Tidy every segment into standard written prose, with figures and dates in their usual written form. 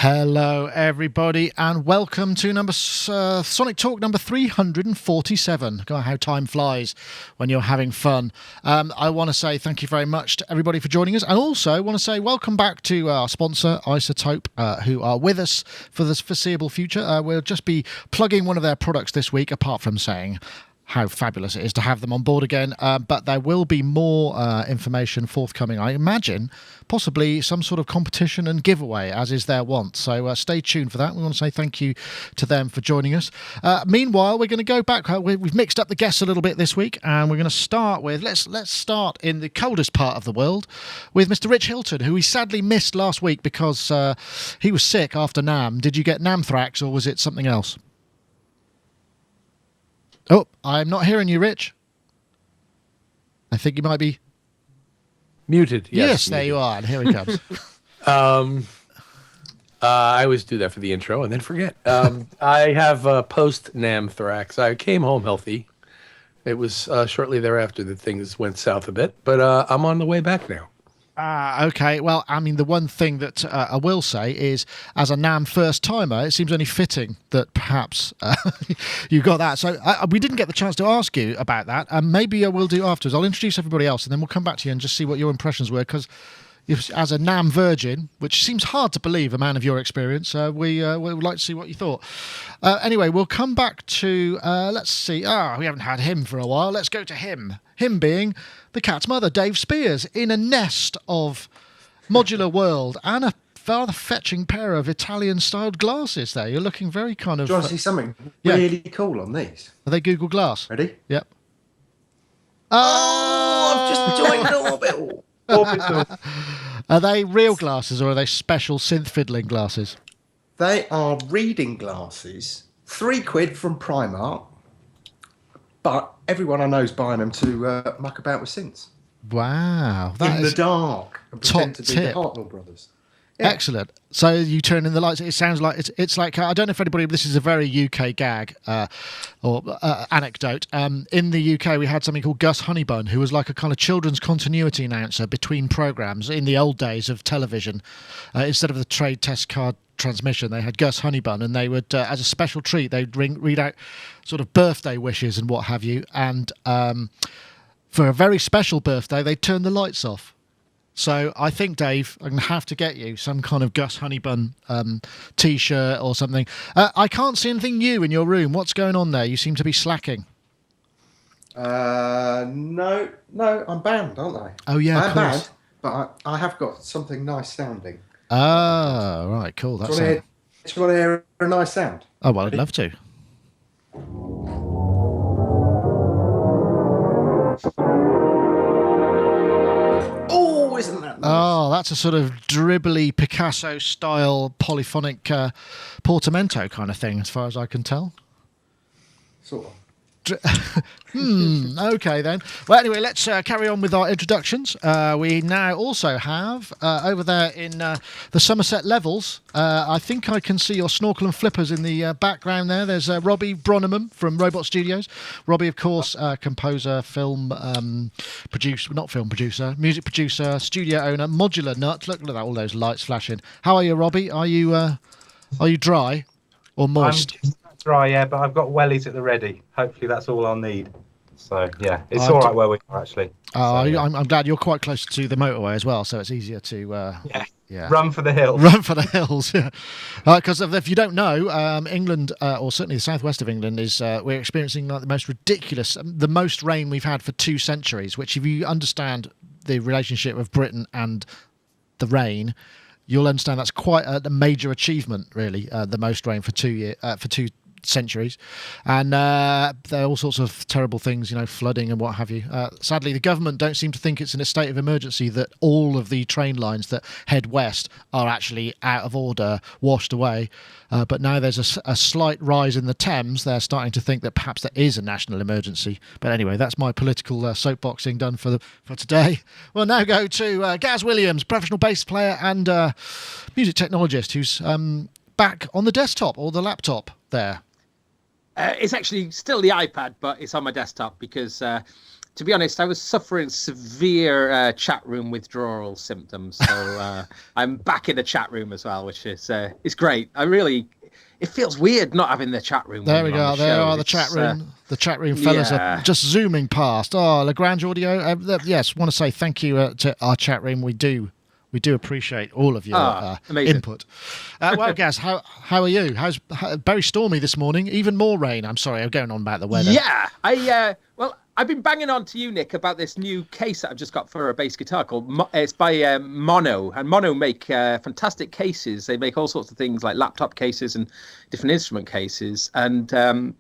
Hello, everybody, and welcome to Sonic Talk number 347. God, how time flies when you're having fun. I want to say thank you very much to everybody for joining us, and also want to say welcome back to our sponsor, Isotope, who are with us for the foreseeable future. We'll just be plugging one of their products this week, apart from saying how fabulous it is to have them on board again, but there will be more information forthcoming, I imagine, possibly some sort of competition and giveaway, as is their want. So stay tuned for that. We want to say thank you to them for joining us. Meanwhile, we're going to go back. We've mixed up the guests a little bit this week, and we're going to start with, let's start in the coldest part of the world with Mr. Rich Hilton, who we sadly missed last week because he was sick after NAMM. Did you get NAMthrax, or was it something else? Oh, I'm not hearing you, Rich. I think you might be muted. Yes, there you are. And here he comes. I always do that for the intro and then forget. I have post-NAMthrax. I came home healthy. It was shortly thereafter that things went south a bit, but I'm on the way back now. Okay. Well, I mean, the one thing that I will say is, as a NAMM first-timer, it seems only fitting that perhaps you got that. So we didn't get the chance to ask you about that, and maybe I will do afterwards. I'll introduce everybody else, and then we'll come back to you and just see what your impressions were, because as a NAMM virgin, which seems hard to believe, a man of your experience, we would like to see what you thought. Anyway, we'll come back to, let's see, we haven't had him for a while. Let's go to him. Him being the cat's mother, Dave Spears, in a nest of Modular World and a rather fetching pair of Italian-styled glasses there. You're looking very kind of... Do you want to see something really cool on these? Are they Google Glass? Ready? Yep. I've just joined Orbital. Are they real glasses, or are they special synth fiddling glasses? They are reading glasses. £3 from Primark. But everyone I know is buying them to muck about with synths. Wow. In the dark. And pretend to be the tip. Hartnell brothers. Yeah. Excellent. So you turn in the lights. It sounds like it's like, I don't know if anybody, this is a very UK gag or anecdote. In the UK, we had something called Gus Honeybun, who was like a kind of children's continuity announcer between programmes in the old days of television. Instead of the trade test card transmission, they had Gus Honeybun, and they would, as a special treat, they'd read out sort of birthday wishes and what have you. And for a very special birthday, they'd turn the lights off. So I think, Dave, I'm going to have to get you some kind of Gus Honeybun T-shirt or something. I can't see anything new in your room. What's going on there? You seem to be slacking. No, I'm banned, aren't I? Oh, yeah, I'm of course. banned, but I have got something nice sounding. Oh, right, cool. Do you want to hear a nice sound? Oh, well, I'd love to. Oh, isn't that nice? Oh, that's a sort of dribbly Picasso-style polyphonic portamento kind of thing, as far as I can tell. Sort of. Okay then. Well, anyway, let's carry on with our introductions. We now also have over there in the Somerset levels. I think I can see your snorkel and flippers in the background there. There's Robbie Bronneman from Robot Studios. Robbie, of course, composer, music producer, studio owner, modular nut. Look at that, all those lights flashing. How are you, Robbie? Are you dry or moist? Dry, yeah, but I've got wellies at the ready. Hopefully that's all I'll need. So yeah, it's all right where we are actually. I'm glad you're quite close to the motorway as well, so it's easier to run for the hills. Run for the hills, yeah. Because if you don't know, England, or certainly the southwest of England, is we're experiencing like the most ridiculous, the most rain we've had for 2 centuries. Which, if you understand the relationship of Britain and the rain, you'll understand that's quite a major achievement, really. The most rain for 2 centuries, and there are all sorts of terrible things, flooding and what have you. Sadly, the government don't seem to think it's in a state of emergency that all of the train lines that head west are actually out of order, washed away. But now there's a slight rise in the Thames. They're starting to think that perhaps there is a national emergency. But anyway, that's my political soapboxing done for today. We'll now go to Gaz Williams, professional bass player and music technologist, who's back on the desktop or the laptop there. It's actually still the iPad, but it's on my desktop because to be honest, I was suffering severe chat room withdrawal symptoms. So I'm back in the chat room as well, which is great. It feels weird not having the chat room. There we go. There are the chat room. The chat room fellas are just zooming past. Oh, Lagrange Audio. Yes, want to say thank you to our chat room. We do appreciate all of your input. Well, Gaz, how are you? How's very stormy this morning? Even more rain. I'm sorry, I'm going on about the weather. Yeah, I've been banging on to you, Nick, about this new case that I've just got for a bass guitar it's by Mono, and Mono make fantastic cases. They make all sorts of things like laptop cases and different instrument cases, and I'm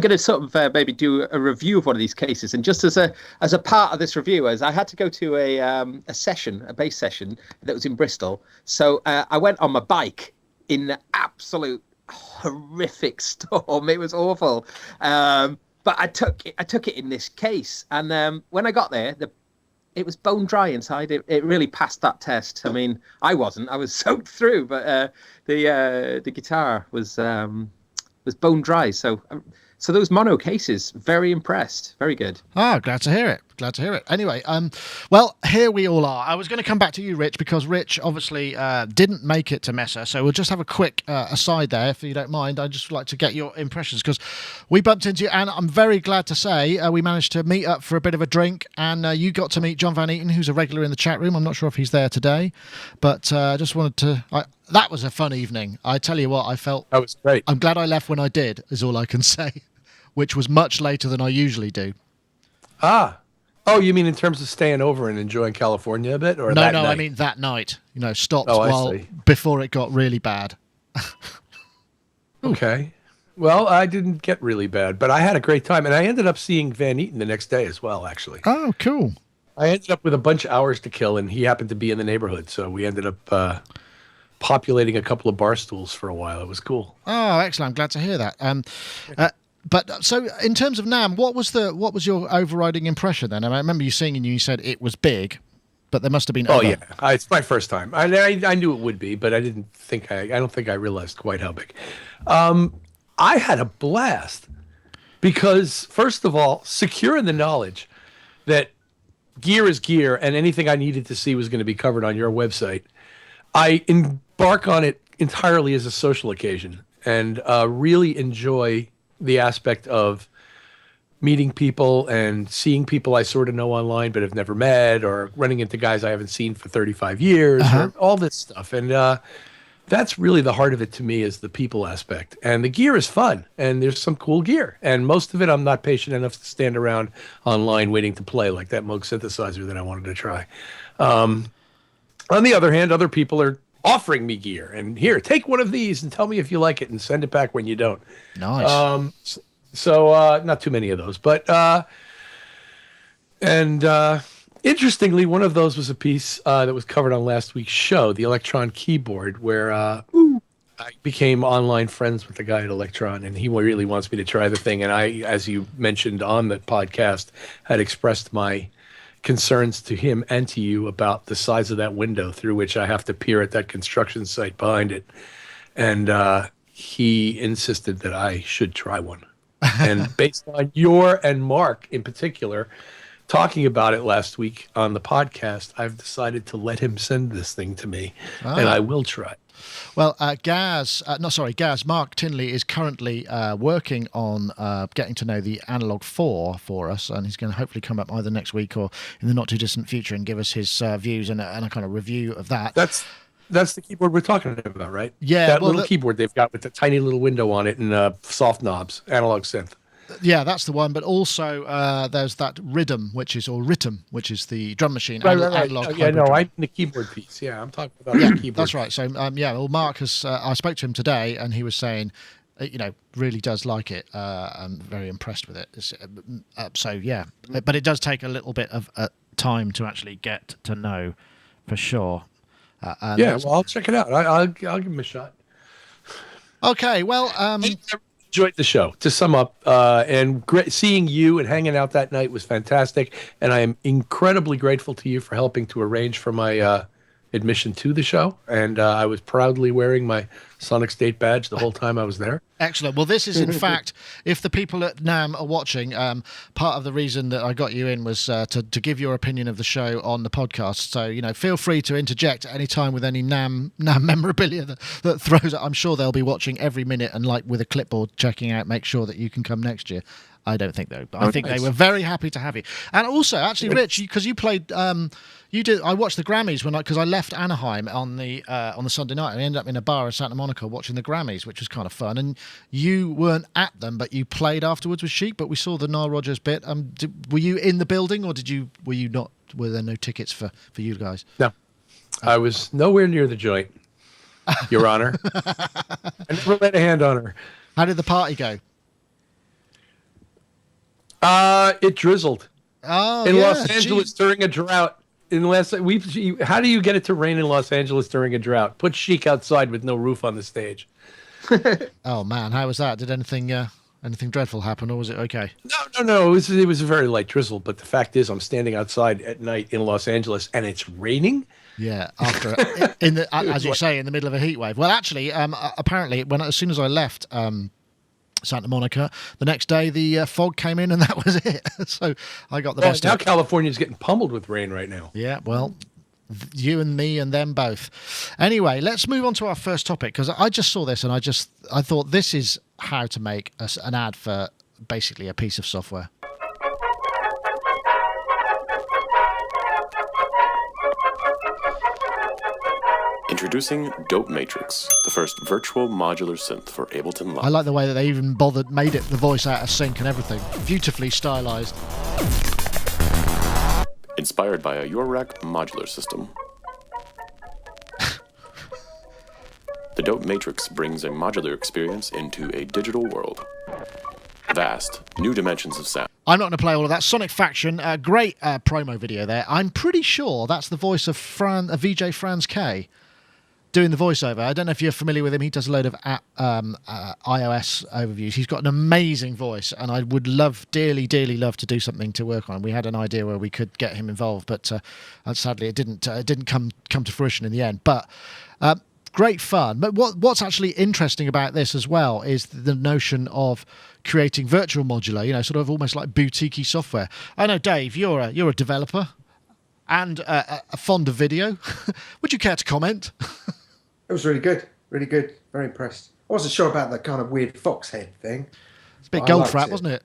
going to sort of maybe do a review of one of these cases. And just as a part of this review, as I had to go to a bass session that was in Bristol, so I went on my bike in absolute horrific storm. It was awful. But I took it in this case, and when I got there, it was bone dry inside. It really passed that test. I mean, I wasn't. I was soaked through, but the guitar was bone dry. So those Mono cases, very impressed. Very good. Ah, glad to hear it. Glad to hear it. Anyway, well, here we all are. I was going to come back to you, Rich, because Rich obviously didn't make it to Mesa. So we'll just have a quick aside there, if you don't mind. I'd just like to get your impressions, because we bumped into you, and I'm very glad to say we managed to meet up for a bit of a drink, and you got to meet John Van Eaton, who's a regular in the chat room. I'm not sure if he's there today, but I just wanted to... that was a fun evening. I tell you what, I felt... That was great. I'm glad I left when I did, is all I can say, which was much later than I usually do. Ah. Oh, you mean in terms of staying over and enjoying California a bit? Or No, that I night? mean that night. Stopped I see. before it got really bad. Okay. Well, I didn't get really bad, but I had a great time. And I ended up seeing Van Eaton the next day as well, actually. Oh, cool. I ended up with a bunch of hours to kill, and he happened to be in the neighborhood. So we ended up populating a couple of bar stools for a while. It was cool. Oh, excellent. I'm glad to hear that. But so in terms of NAMM, what was your overriding impression then? I remember you saying, and you said it was big, but there must have been other. Oh yeah, it's my first time. I knew it would be, but I don't think I realized quite how big. I had a blast because, first of all, secure in the knowledge that gear is gear, and anything I needed to see was going to be covered on your website. I embark on it entirely as a social occasion, and really enjoy the aspect of meeting people and seeing people I sort of know online but have never met, or running into guys I haven't seen for 35 years, or all this stuff. And that's really the heart of it to me, is the people aspect. And the gear is fun, and there's some cool gear. And most of it I'm not patient enough to stand around online waiting to play, like that Moog synthesizer that I wanted to try. On the other hand, other people are offering me gear, and here, take one of these and tell me if you like it, and send it back when you don't. Nice. So not too many of those, but interestingly, one of those was a piece that was covered on last week's show, the Electron Keyboard, where I became online friends with the guy at Electron, and he really wants me to try the thing. And I, as you mentioned on the podcast, had expressed my concerns to him and to you about the size of that window through which I have to peer at that construction site behind it. And he insisted that I should try one. And based on your and Mark in particular talking about it last week on the podcast, I've decided to let him send this thing to me, and I will try. Well, Gaz, Mark Tinley is currently working on getting to know the Analog 4 for us, and he's going to hopefully come up either next week or in the not too distant future and give us his views and a kind of review of that. That's the keyboard we're talking about, right? Yeah. That little keyboard they've got with the tiny little window on it and soft knobs, analog synth. Yeah, that's the one. But also there's that Rhythm, which is the drum machine. Right. Analog Yeah, no, drum. I'm the keyboard piece. Yeah, I'm talking about the keyboard. That's right. So, well, Mark has. I spoke to him today, and he was saying, really does like it. I'm very impressed with it. So, yeah. But it does take a little bit of time to actually get to know, for sure. Well, I'll check it out. I'll give him a shot. Okay, well... I enjoyed the show. To sum up, and seeing you and hanging out that night was fantastic, and I am incredibly grateful to you for helping to arrange for my admission to the show, and I was proudly wearing my Sonic State badge the whole time I was there. Excellent. Well, this is, in fact, if the people at NAMM are watching, part of the reason that I got you in was to give your opinion of the show on the podcast. So, feel free to interject at any time with any NAMM memorabilia that throws it. I'm sure they'll be watching every minute and, like, with a clipboard checking out, make sure that you can come next year. I don't think though, but I think they were very happy to have you. And also, actually, Rich, because you played, you did. I watched the Grammys because I left Anaheim on the Sunday night, and I ended up in a bar in Santa Monica watching the Grammys, which was kind of fun. And you weren't at them, but you played afterwards with Chic. But we saw the Nile Rodgers bit. Were you in the building, or were you not? Were there no tickets for you guys? No, I was nowhere near the joint, Your Honor. I never laid a hand on her. How did the party go? It drizzled. Oh, in yeah, Los Angeles during a drought. How do you get it to rain in Los Angeles during a drought? Put Chic outside with no roof on the stage. Oh man, how was that? Did anything dreadful happen, or was it okay? No. It was a very light drizzle. But the fact is, I'm standing outside at night in Los Angeles, and it's raining. Yeah, after as you say, in the middle of a heat wave. Well, actually, apparently, as soon as I left Santa Monica, the next day the fog came in, and that was it. So I got the best. Now California's getting pummeled with rain right now. Yeah, well, you and me and them both. Anyway, let's move on to our first topic, because I just saw this and I thought this is how to make an ad for basically a piece of software. Introducing Dope Matrix, the first virtual modular synth for Ableton Live. I like the way that they even made it the voice out of sync and everything. Beautifully stylized. Inspired by a Eurorack modular system. The Dope Matrix brings a modular experience into a digital world. Vast, new dimensions of sound. I'm not going to play all of that. Sonic Faction, great promo video there. I'm pretty sure that's the voice of VJ Franz K doing the voiceover. I don't know if you're familiar with him. He does a load of iOS overviews. He's got an amazing voice, and I would dearly love to do something to work on. We had an idea where we could get him involved, but sadly it didn't come to fruition in the end. But great fun. But what's actually interesting about this as well is the notion of creating virtual modular, sort of almost like boutique-y software. I know, Dave, you're a developer and a fond of video. Would you care to comment? It was really good. Very impressed. I wasn't sure about that kind of weird fox head thing. It's a bit Goldfrapp, wasn't it?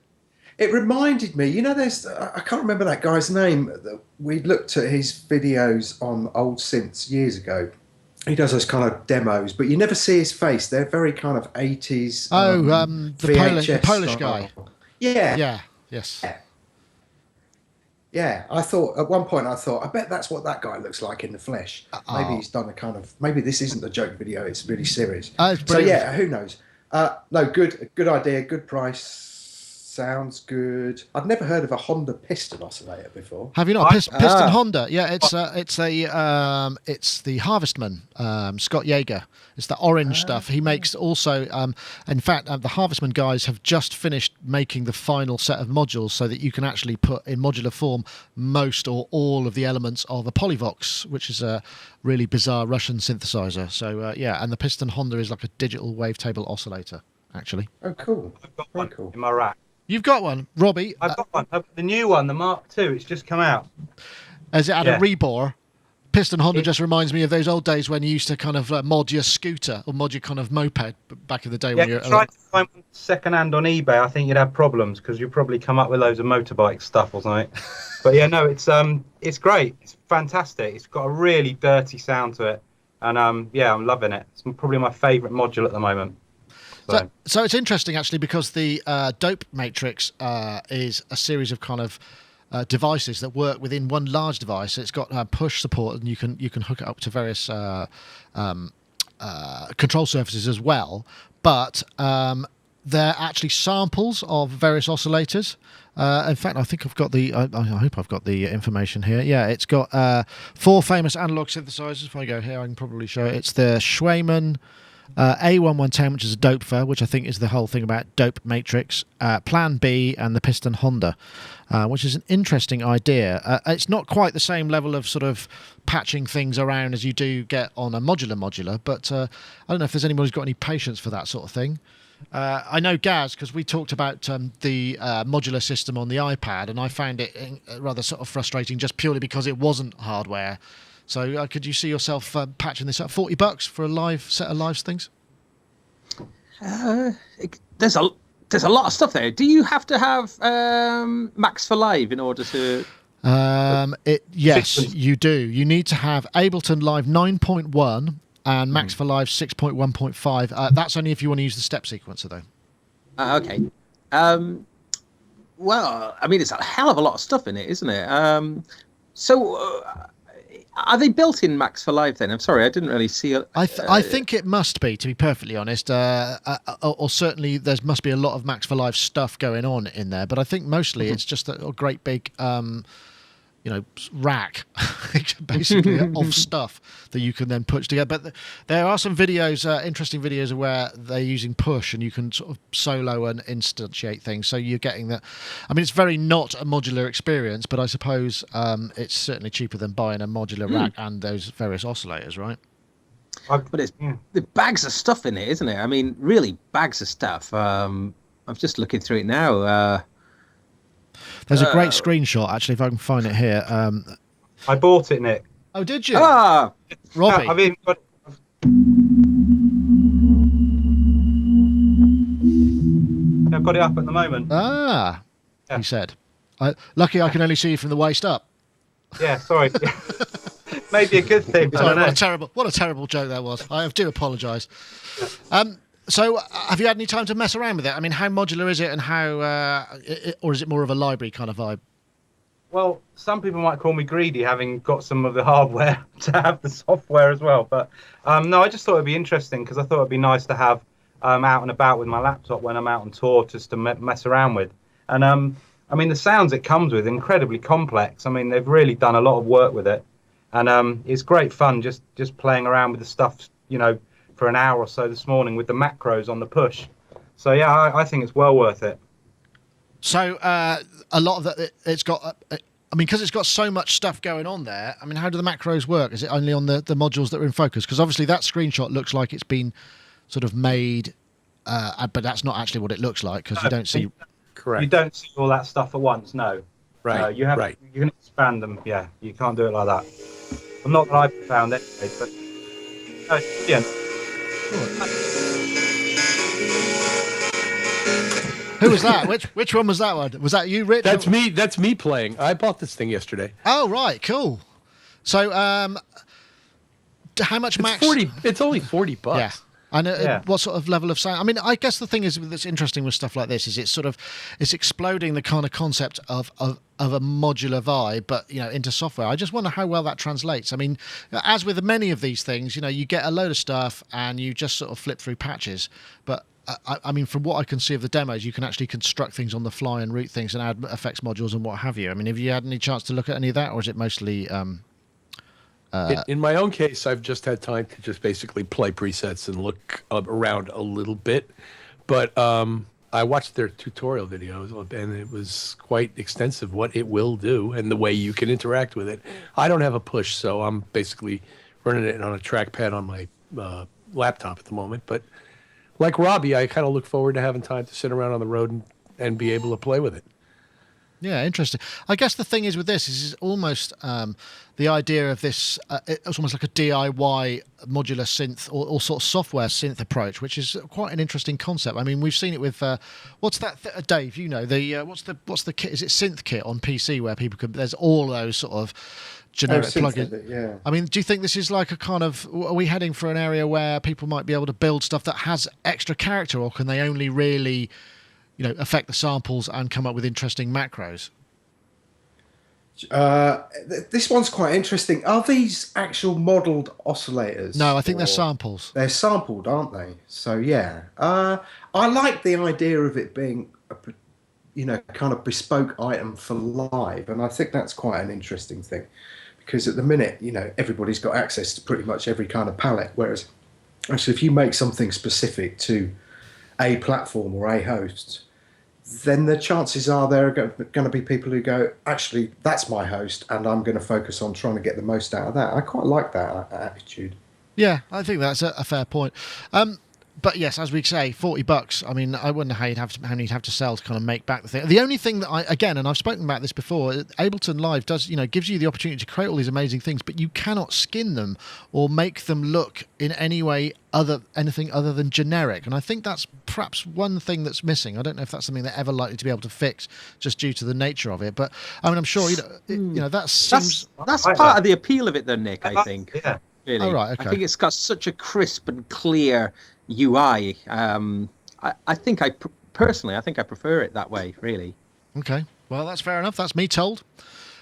It reminded me, there's, I can't remember that guy's name. We looked at his videos on old synths years ago. He does those kind of demos, but you never see his face. They're very kind of 80s. The Polish guy. Yeah. Yeah, yes. Yeah, at one point I thought, I bet that's what that guy looks like in the flesh. Maybe he's done maybe this isn't a joke video, it's really serious. So yeah, who knows? No, good idea, good price. Sounds good. I've never heard of a Honda Piston oscillator before. Have you not? Piston Honda? Yeah, it's the Harvestman, Scott Yeager. It's the orange stuff. He makes also. In fact, the Harvestman guys have just finished making the final set of modules so that you can actually put in modular form most or all of the elements of a Polyvox, which is a really bizarre Russian synthesizer. So yeah, and the Piston Honda is like a digital wavetable oscillator, actually. Oh, cool. I've got Very one cool. in my rack. You've got one, Robbie. I've got one. The new one, the Mark II. It's just come out. Has it had a rebore? Piston Honda just reminds me of those old days when you used to kind of mod your scooter or mod your kind of moped back in the day. Yeah, when you tried to find one second-hand on eBay, I think you'd have problems because you'd probably come up with loads of motorbike stuff or something. But yeah, no, it's great. It's fantastic. It's got a really dirty sound to it, and yeah, I'm loving it. It's probably my favourite module at the moment. So it's interesting actually because the Dope Matrix is a series of kind of devices that work within one large device. It's got push support, and you can hook it up to various control surfaces as well. But they're actually samples of various oscillators. In fact, I think I've got I hope I've got the information here. Yeah, it's got 4 famous analog synthesizers. If I go here, I can probably show it. It's the Schweiman, A1110, which is a Dopefer, which I think is the whole thing about dope matrix. Plan B and the Piston Honda, which is an interesting idea. It's not quite the same level of sort of patching things around as you do get on a modular, but I don't know if there's anybody who's got any patience for that sort of thing. I know Gaz, because we talked about the modular system on the iPad, and I found it rather sort of frustrating just purely because it wasn't hardware. So could you see yourself patching this up? $40 for a live set of live things? There's a lot of stuff there. Do you have to have Max for Live in order to? Yes, you do. You need to have Ableton Live 9.1 and Max for Live 6.1.5. That's only if you want to use the step sequencer, though. Okay. Well, I mean, it's a hell of a lot of stuff in it, isn't it? Are they built in Max for Live then? I'm sorry, I didn't really see it. I think it must be, to be perfectly honest. Or certainly there must be a lot of Max for Live stuff going on in there. But I think mostly it's just a great big, rack, basically, of stuff that you can then put together. But there are some videos, interesting videos, where they're using push and you can sort of solo and instantiate things. So you're getting that. I mean, it's very not a modular experience, but I suppose it's certainly cheaper than buying a modular rack and those various oscillators, right? But it's the bags of stuff in it, isn't it? I mean, really bags of stuff. I'm just looking through it now. There's a great screenshot, actually, if I can find it here. I bought it, Nick. Oh, did you? Ah, Robbie. I've even got. I've got it up at the moment. Ah, Yeah. he said. Lucky I can only see you from the waist up. Yeah, sorry. Maybe a good thing. I Sorry, don't know. what a terrible joke that was. I do apologise. So, have you had any time to mess around with it? I mean, how modular is it, and how, or is it more of a library kind of vibe? Well, some people might call me greedy, having got some of the hardware to have the software as well. But no, I just thought it'd be interesting because I thought it'd be nice to have out and about with my laptop when I'm out on tour, just to mess around with. And I mean, the sounds it comes with are incredibly complex. I mean, they've really done a lot of work with it, and it's great fun just playing around with the stuff, for an hour or so this morning with the macros on the push. So yeah, I think it's well worth it. So a lot of that, it's got. I mean, because it's got so much stuff going on there. I mean, how do the macros work? Is it only on the modules that are in focus? Because obviously that screenshot looks like it's been sort of made, but that's not actually what it looks like, because you don't see. Correct. You don't see all that stuff at once. No. Right. No, you have. Right. You can expand them. Yeah, you can't do it like that. I'm not that I've found anyway, but no, it's brilliant. Who was that? Which one was that one? Was that you, Rich? That's me. That's me playing. I bought this thing yesterday. Oh, right, cool. So, how much max? It's only $40. Yeah. And what sort of level of sound? I mean, I guess the thing is that's interesting with stuff like this is it's exploding the kind of concept of a modular vibe, but into software. I just wonder how well that translates. I mean, as with many of these things, you get a load of stuff and you just sort of flip through patches. But I mean, from what I can see of the demos, you can actually construct things on the fly and route things and add effects modules and what have you. I mean, have you had any chance to look at any of that, or is it mostly? In my own case, I've just had time to just basically play presets and look around a little bit. But I watched their tutorial videos, and it was quite extensive what it will do and the way you can interact with it. I don't have a push, so I'm basically running it on a trackpad on my laptop at the moment. But like Robbie, I kind of look forward to having time to sit around on the road and be able to play with it. Yeah, interesting. I guess the thing is with this is almost the idea of this. It's almost like a DIY modular synth or sort of software synth approach, which is quite an interesting concept. I mean, we've seen it with what's that, Dave? The what's the kit? Is it Synth Kit on PC where people can? There's all those sort of generic plugins. Yeah. I mean, do you think this is like a kind of? Are we heading for an area where people might be able to build stuff that has extra character, or can they only really affect the samples and come up with interesting macros? This one's quite interesting. Are these actual modelled oscillators? No, I think they're samples. They're sampled, aren't they? So yeah, I like the idea of it being a kind of bespoke item for live, and I think that's quite an interesting thing, because at the minute, everybody's got access to pretty much every kind of palette, whereas Actually, if you make something specific to a platform or a host, then the chances are there are going to be people who go, actually, that's my host, and I'm going to focus on trying to get the most out of that. I quite like that attitude. Yeah, I think that's a fair point. But yes, as we say, $40. I mean, I wonder how you'd have to sell to kind of make back the thing. The only thing that and I've spoken about this before, Ableton Live does, gives you the opportunity to create all these amazing things, but you cannot skin them or make them look in any way anything other than generic. And I think that's perhaps one thing that's missing. I don't know if that's something they're ever likely to be able to fix just due to the nature of it. But I mean, I'm sure that's part of the appeal of it, though, Nick. I think. Yeah. Really. Oh, right, okay. I think it's got such a crisp and clear UI. I think personally, I think I prefer it that way, really. Okay, well, that's fair enough. That's me told.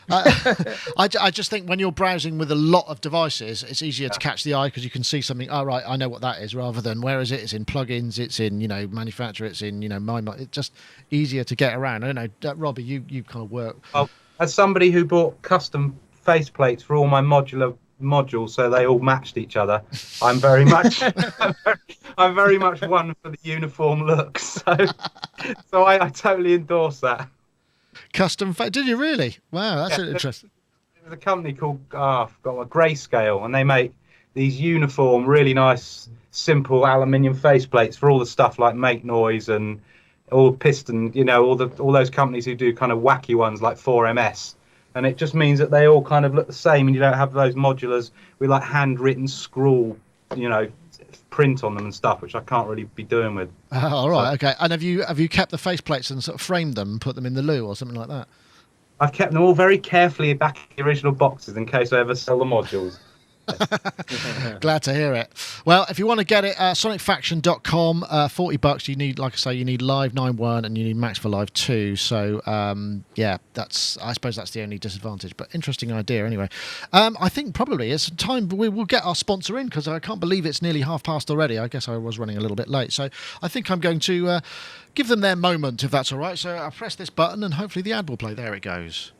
I just think when you're browsing with a lot of devices, it's easier to catch the eye because you can see something. Oh, right, I know what that is. Rather than where is it? It's in plugins. It's in manufacturer. It's in it's just easier to get around. I don't know, Robbie, you kind of work. Well, as somebody who bought custom faceplates for all my modular modules so they all matched each other, I'm very much I'm very much one for the uniform look, so I totally endorse that. Custom did you really? Wow, that's interesting. There's a company called I forgot what, Grayscale, and they make these uniform, really nice, simple aluminium faceplates for all the stuff like Make Noise and all Piston, all those companies who do kind of wacky ones like 4MS. And it just means that they all kind of look the same, and you don't have those modulars with like handwritten scrawl, print on them and stuff, which I can't really be doing with. All right, okay. And have you kept the faceplates and sort of framed them and put them in the loo or something like that? I've kept them all very carefully back in the original boxes in case I ever sell the modules. Glad to hear it. Well, if you want to get it, sonicfaction.com, $40. You need, like I say, you need Live 9.1 and you need Max for Live 2. So I suppose that's the only disadvantage, but interesting idea anyway. I think probably it's time we will get our sponsor in, because I can't believe it's nearly past already. I guess I was running a little bit late, so I think I'm going to give them their moment, if that's all right. So I'll press this button and hopefully the ad will play. There it goes.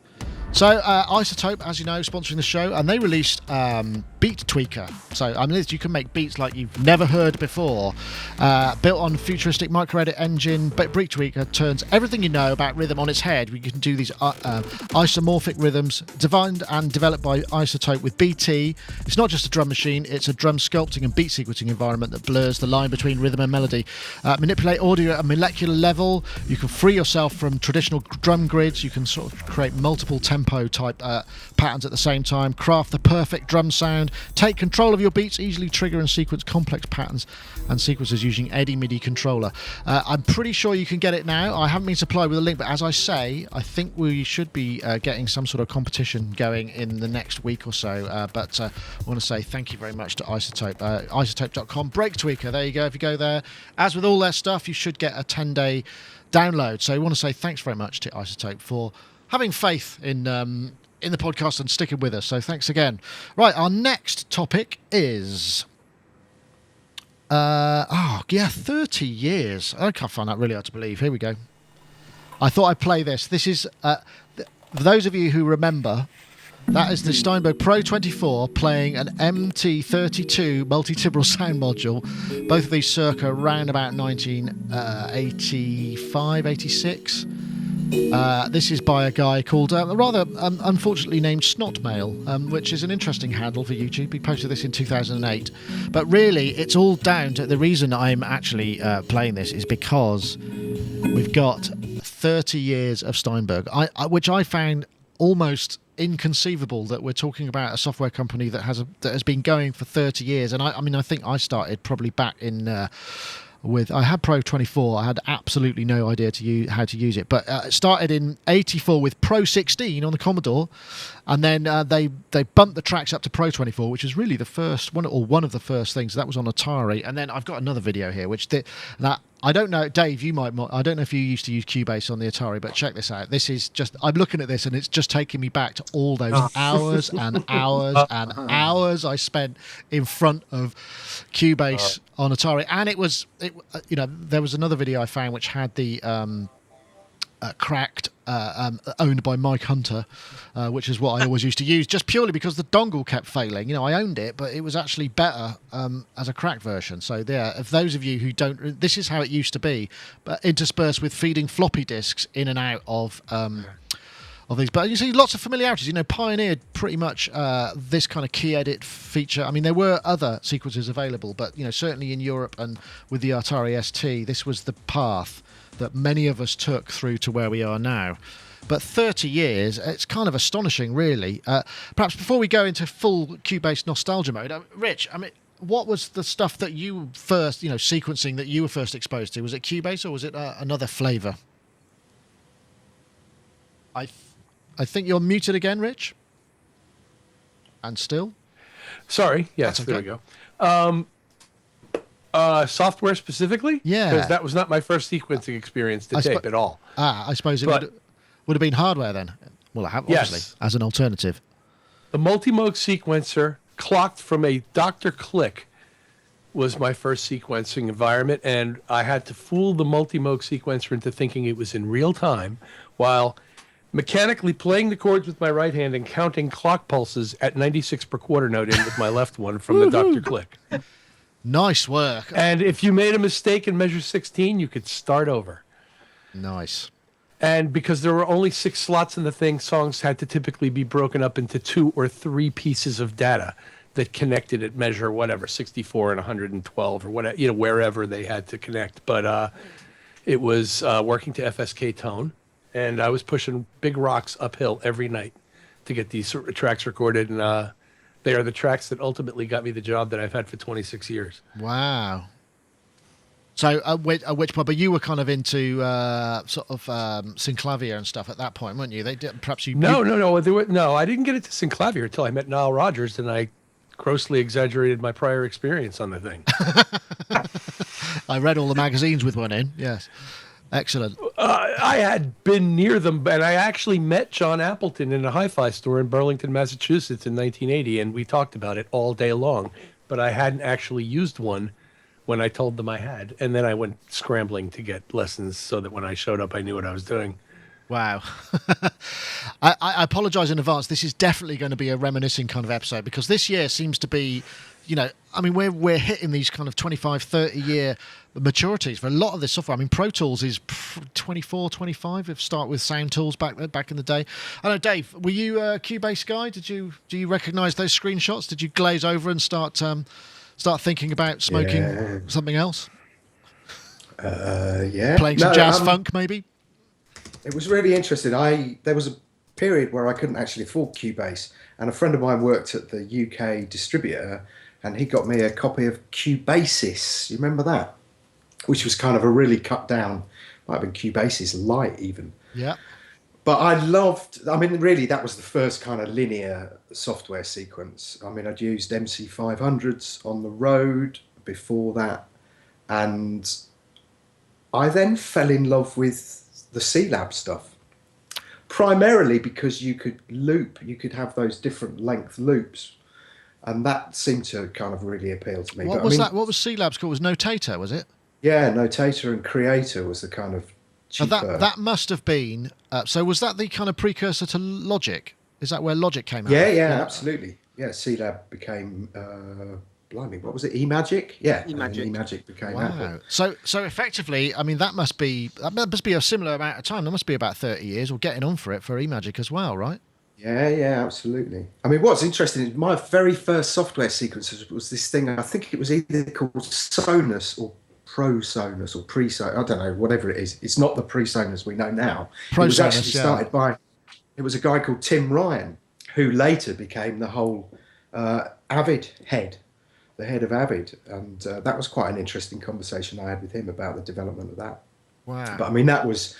So Isotope, as you know, sponsoring the show, and they released Beat Tweaker. So you can make beats like you've never heard before. Built on futuristic micro-edit engine, but Beat Tweaker turns everything you know about rhythm on its head. We can do these isomorphic rhythms, designed and developed by Isotope with BT. It's not just a drum machine, it's a drum sculpting and beat sequencing environment that blurs the line between rhythm and melody. Manipulate audio at a molecular level. You can free yourself from traditional drum grids. You can sort of create multiple tempo type patterns at the same time, craft the perfect drum sound, take control of your beats, easily trigger and sequence complex patterns and sequences using Eddie MIDI controller. I'm pretty sure you can get it now. I haven't been supplied with a link, but as I say, I think we should be getting some sort of competition going in the next week or so. But I want to say thank you very much to Isotope. Isotope.com, Break Tweaker. There you go. If you go there, as with all their stuff, you should get a 10-day download. So I want to say thanks very much to Isotope for having faith in the podcast and sticking with us. So thanks again. Right, our next topic is 30 years. I can't find that really hard to believe. Here we go. I thought I'd play this. This is for those of you who remember, that is the Steinberg Pro 24 playing an MT32 multi-timbral sound module. Both of these circa around about 1985, 86. This is by a guy called, rather unfortunately named Snotmail, which is an interesting handle for YouTube. He posted this in 2008. But really, it's all down to the reason I'm actually playing this is because we've got 30 years of Steinberg, which I found almost inconceivable that we're talking about a software company that has been going for 30 years. And I think I started probably back in... I had Pro 24. I had absolutely no idea how to use it, but it started in 84 with Pro 16 on the Commodore, and then they bumped the tracks up to Pro 24, which is really the first one, or one of the first things. That was on Atari, and then I've got another video here, which I don't know, Dave, I don't know if you used to use Cubase on the Atari, but check this out. This is just, I'm looking at this and it's just taking me back to all those hours and hours and hours I spent in front of Cubase on Atari. And there was another video I found which had the cracked owned by Mike Hunter, which is what I always used to use, just purely because the dongle kept failing. You know, I owned it, but it was actually better as a cracked version. So there, if those of you who don't, this is how it used to be, but interspersed with feeding floppy disks in and out of these. But you see lots of familiarities. You know, pioneered pretty much this kind of key edit feature. I mean, there were other sequences available, but you know, certainly in Europe and with the Atari ST, this was the path that many of us took through to where we are now. But 30 years, it's kind of astonishing, really. Perhaps before we go into full Cubase nostalgia mode, Rich, I mean, what was the stuff that you first, you know, sequencing that you were first exposed to? Was it Cubase or was it another flavour? I think you're muted again, Rich. And still? Sorry. Yes, okay. There we go. Software specifically? Yeah. Because that was not my first sequencing experience to tape at all. I suppose it would have been hardware then. Well, obviously, yes, as an alternative. The multi-mode sequencer clocked from a Dr. Click was my first sequencing environment, and I had to fool the multi-mode sequencer into thinking it was in real time while mechanically playing the chords with my right hand and counting clock pulses at 96 per quarter note in with my left one from the Dr. Click. Nice work. And if you made a mistake in measure 16, you could start over. Nice. And because there were only 6 slots in the thing, songs had to typically be broken up into 2 or 3 pieces of data that connected at measure whatever, 64 and 112 or whatever, you know, wherever they had to connect. But it was working to FSK tone, and I was pushing big rocks uphill every night to get these tracks recorded. And they are the tracks that ultimately got me the job that I've had for 26 years. Wow. So at which point, but you were kind of into sort of synclavier and stuff at that point, weren't you? They did, perhaps you. No. I didn't get into synclavier until I met Nile Rodgers, and I grossly exaggerated my prior experience on the thing. I read all the magazines with one in. Yes. Excellent. I had been near them, and I actually met John Appleton in a hi-fi store in Burlington, Massachusetts in 1980, and we talked about it all day long. But I hadn't actually used one when I told them I had. And then I went scrambling to get lessons so that when I showed up, I knew what I was doing. Wow. I apologise in advance. This is definitely going to be a reminiscing kind of episode because this year seems to be, you know, I mean, we're hitting these kind of 25, 30-year maturities for a lot of this software. I mean, Pro Tools is 24, 25, if start with Sound Tools back in the day. I know, Dave, were you a Cubase guy? Do you recognise those screenshots? Did you glaze over and start thinking about smoking something else? Yeah. Playing some jazz funk, maybe? It was really interesting. There was a period where I couldn't actually afford Cubase, and a friend of mine worked at the UK distributor, and he got me a copy of Cubasis. You remember that? Which was kind of a really cut down, might have been Cubasis Lite even. Yeah. But really that was the first kind of linear software sequence. I mean, I'd used MC500s on the road before that, and I then fell in love with the C-Lab stuff, primarily because you could have those different length loops, and that seemed to kind of really appeal to me. What was that? What was C-Lab's called? Was Notator, was it? Yeah, Notator and Creator was the kind of cheaper. That must have been. So was that the kind of precursor to Logic? Is that where Logic came out? Yeah, absolutely. Yeah, C-Lab became. Blimey, what was it? eMagic? Yeah, eMagic became Apple. So effectively, I mean, that must be a similar amount of time. There must be about 30 years or getting on for it for eMagic as well, right? Yeah, absolutely. I mean, what's interesting is my very first software sequencer was this thing. I think it was either called Sonus or ProSonus or Pre-Sonus. I don't know, whatever it is. It's not the Pre-Sonus we know now. It was actually started by. It was a guy called Tim Ryan, who later became the whole Avid head. The head of Avid, and that was quite an interesting conversation I had with him about the development of that. Wow. But I mean, that was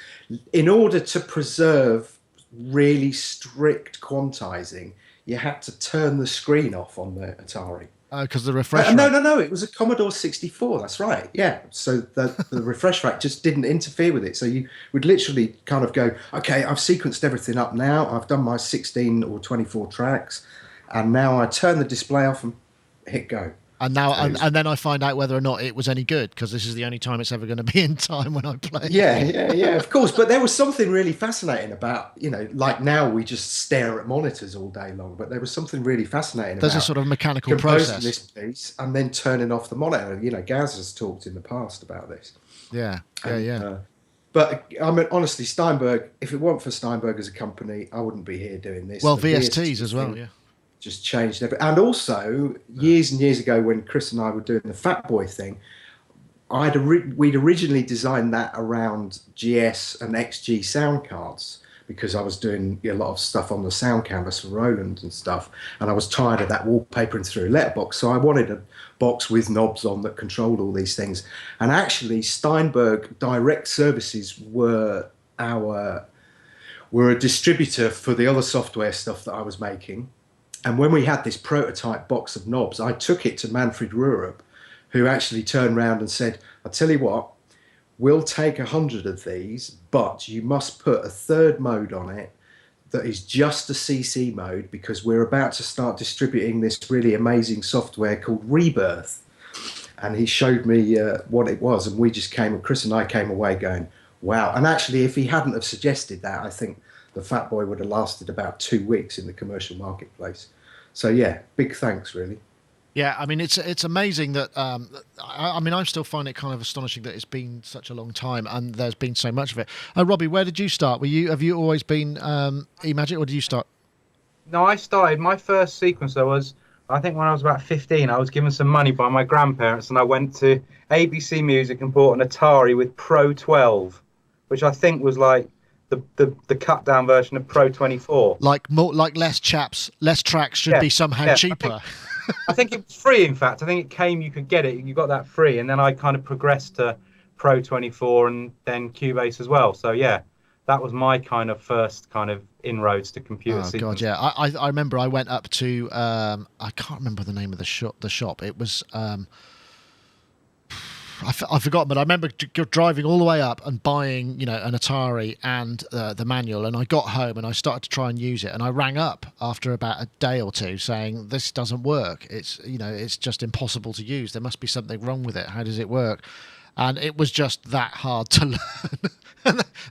in order to preserve really strict quantizing, you had to turn the screen off on the Atari. Because the refresh rate. No, it was a Commodore 64, that's right, yeah. So the refresh rate just didn't interfere with it. So you would literally kind of go, okay, I've sequenced everything up now, I've done my 16 or 24 tracks, and now I turn the display off and hit go. And now, and then I find out whether or not it was any good, because this is the only time it's ever going to be in time when I play. Yeah, of course. But there was something really fascinating about, like now we just stare at monitors all day long, but there was something really fascinating There's about a sort of mechanical composing process. this piece and then turning off the monitor. Gaz has talked in the past about this. Yeah. But I mean, honestly, Steinberg, if it weren't for Steinberg as a company, I wouldn't be here doing this. Well, the VSTs as well, yeah. Just changed everything. And also, years and years ago, when Chris and I were doing the Fat Boy thing, we'd originally designed that around GS and XG sound cards, because I was doing a lot of stuff on the sound canvas for Roland and stuff, and I was tired of that wallpapering through a letterbox, so I wanted a box with knobs on that controlled all these things. And actually, Steinberg Direct Services were a distributor for the other software stuff that I was making. And when we had this prototype box of knobs, I took it to Manfred Rurup, who actually turned around and said, "I'll tell you what, we'll take 100 of these, but you must put a third mode on it that is just a CC mode, because we're about to start distributing this really amazing software called Rebirth." And he showed me what it was, and Chris and I came away going, wow. And actually, if he hadn't have suggested that, I think the Fat Boy would have lasted about 2 weeks in the commercial marketplace. So yeah, big thanks, really. Yeah, I mean, it's amazing that, I still find it kind of astonishing that it's been such a long time and there's been so much of it. Robbie, where did you start? Have you always been eMagic, or did you start? No, I started, my first sequencer was, I think when I was about 15, I was given some money by my grandparents and I went to ABC Music and bought an Atari with Pro 12, which I think was like the cut down version of Pro 24. Like less tracks should be somehow cheaper. I think it was free, in fact. I think it came, you could get it, you got that free, and then I kind of progressed to Pro 24 and then Cubase as well. So yeah, that was my kind of first kind of inroads to computer sequencing. God, yeah. I remember I went up to I can't remember the name of the shop. It was I forgot, but I remember driving all the way up and buying, an Atari and the manual, and I got home and I started to try and use it, and I rang up after about a day or two saying, this doesn't work. It's, it's just impossible to use. There must be something wrong with it. How does it work? And it was just that hard to learn.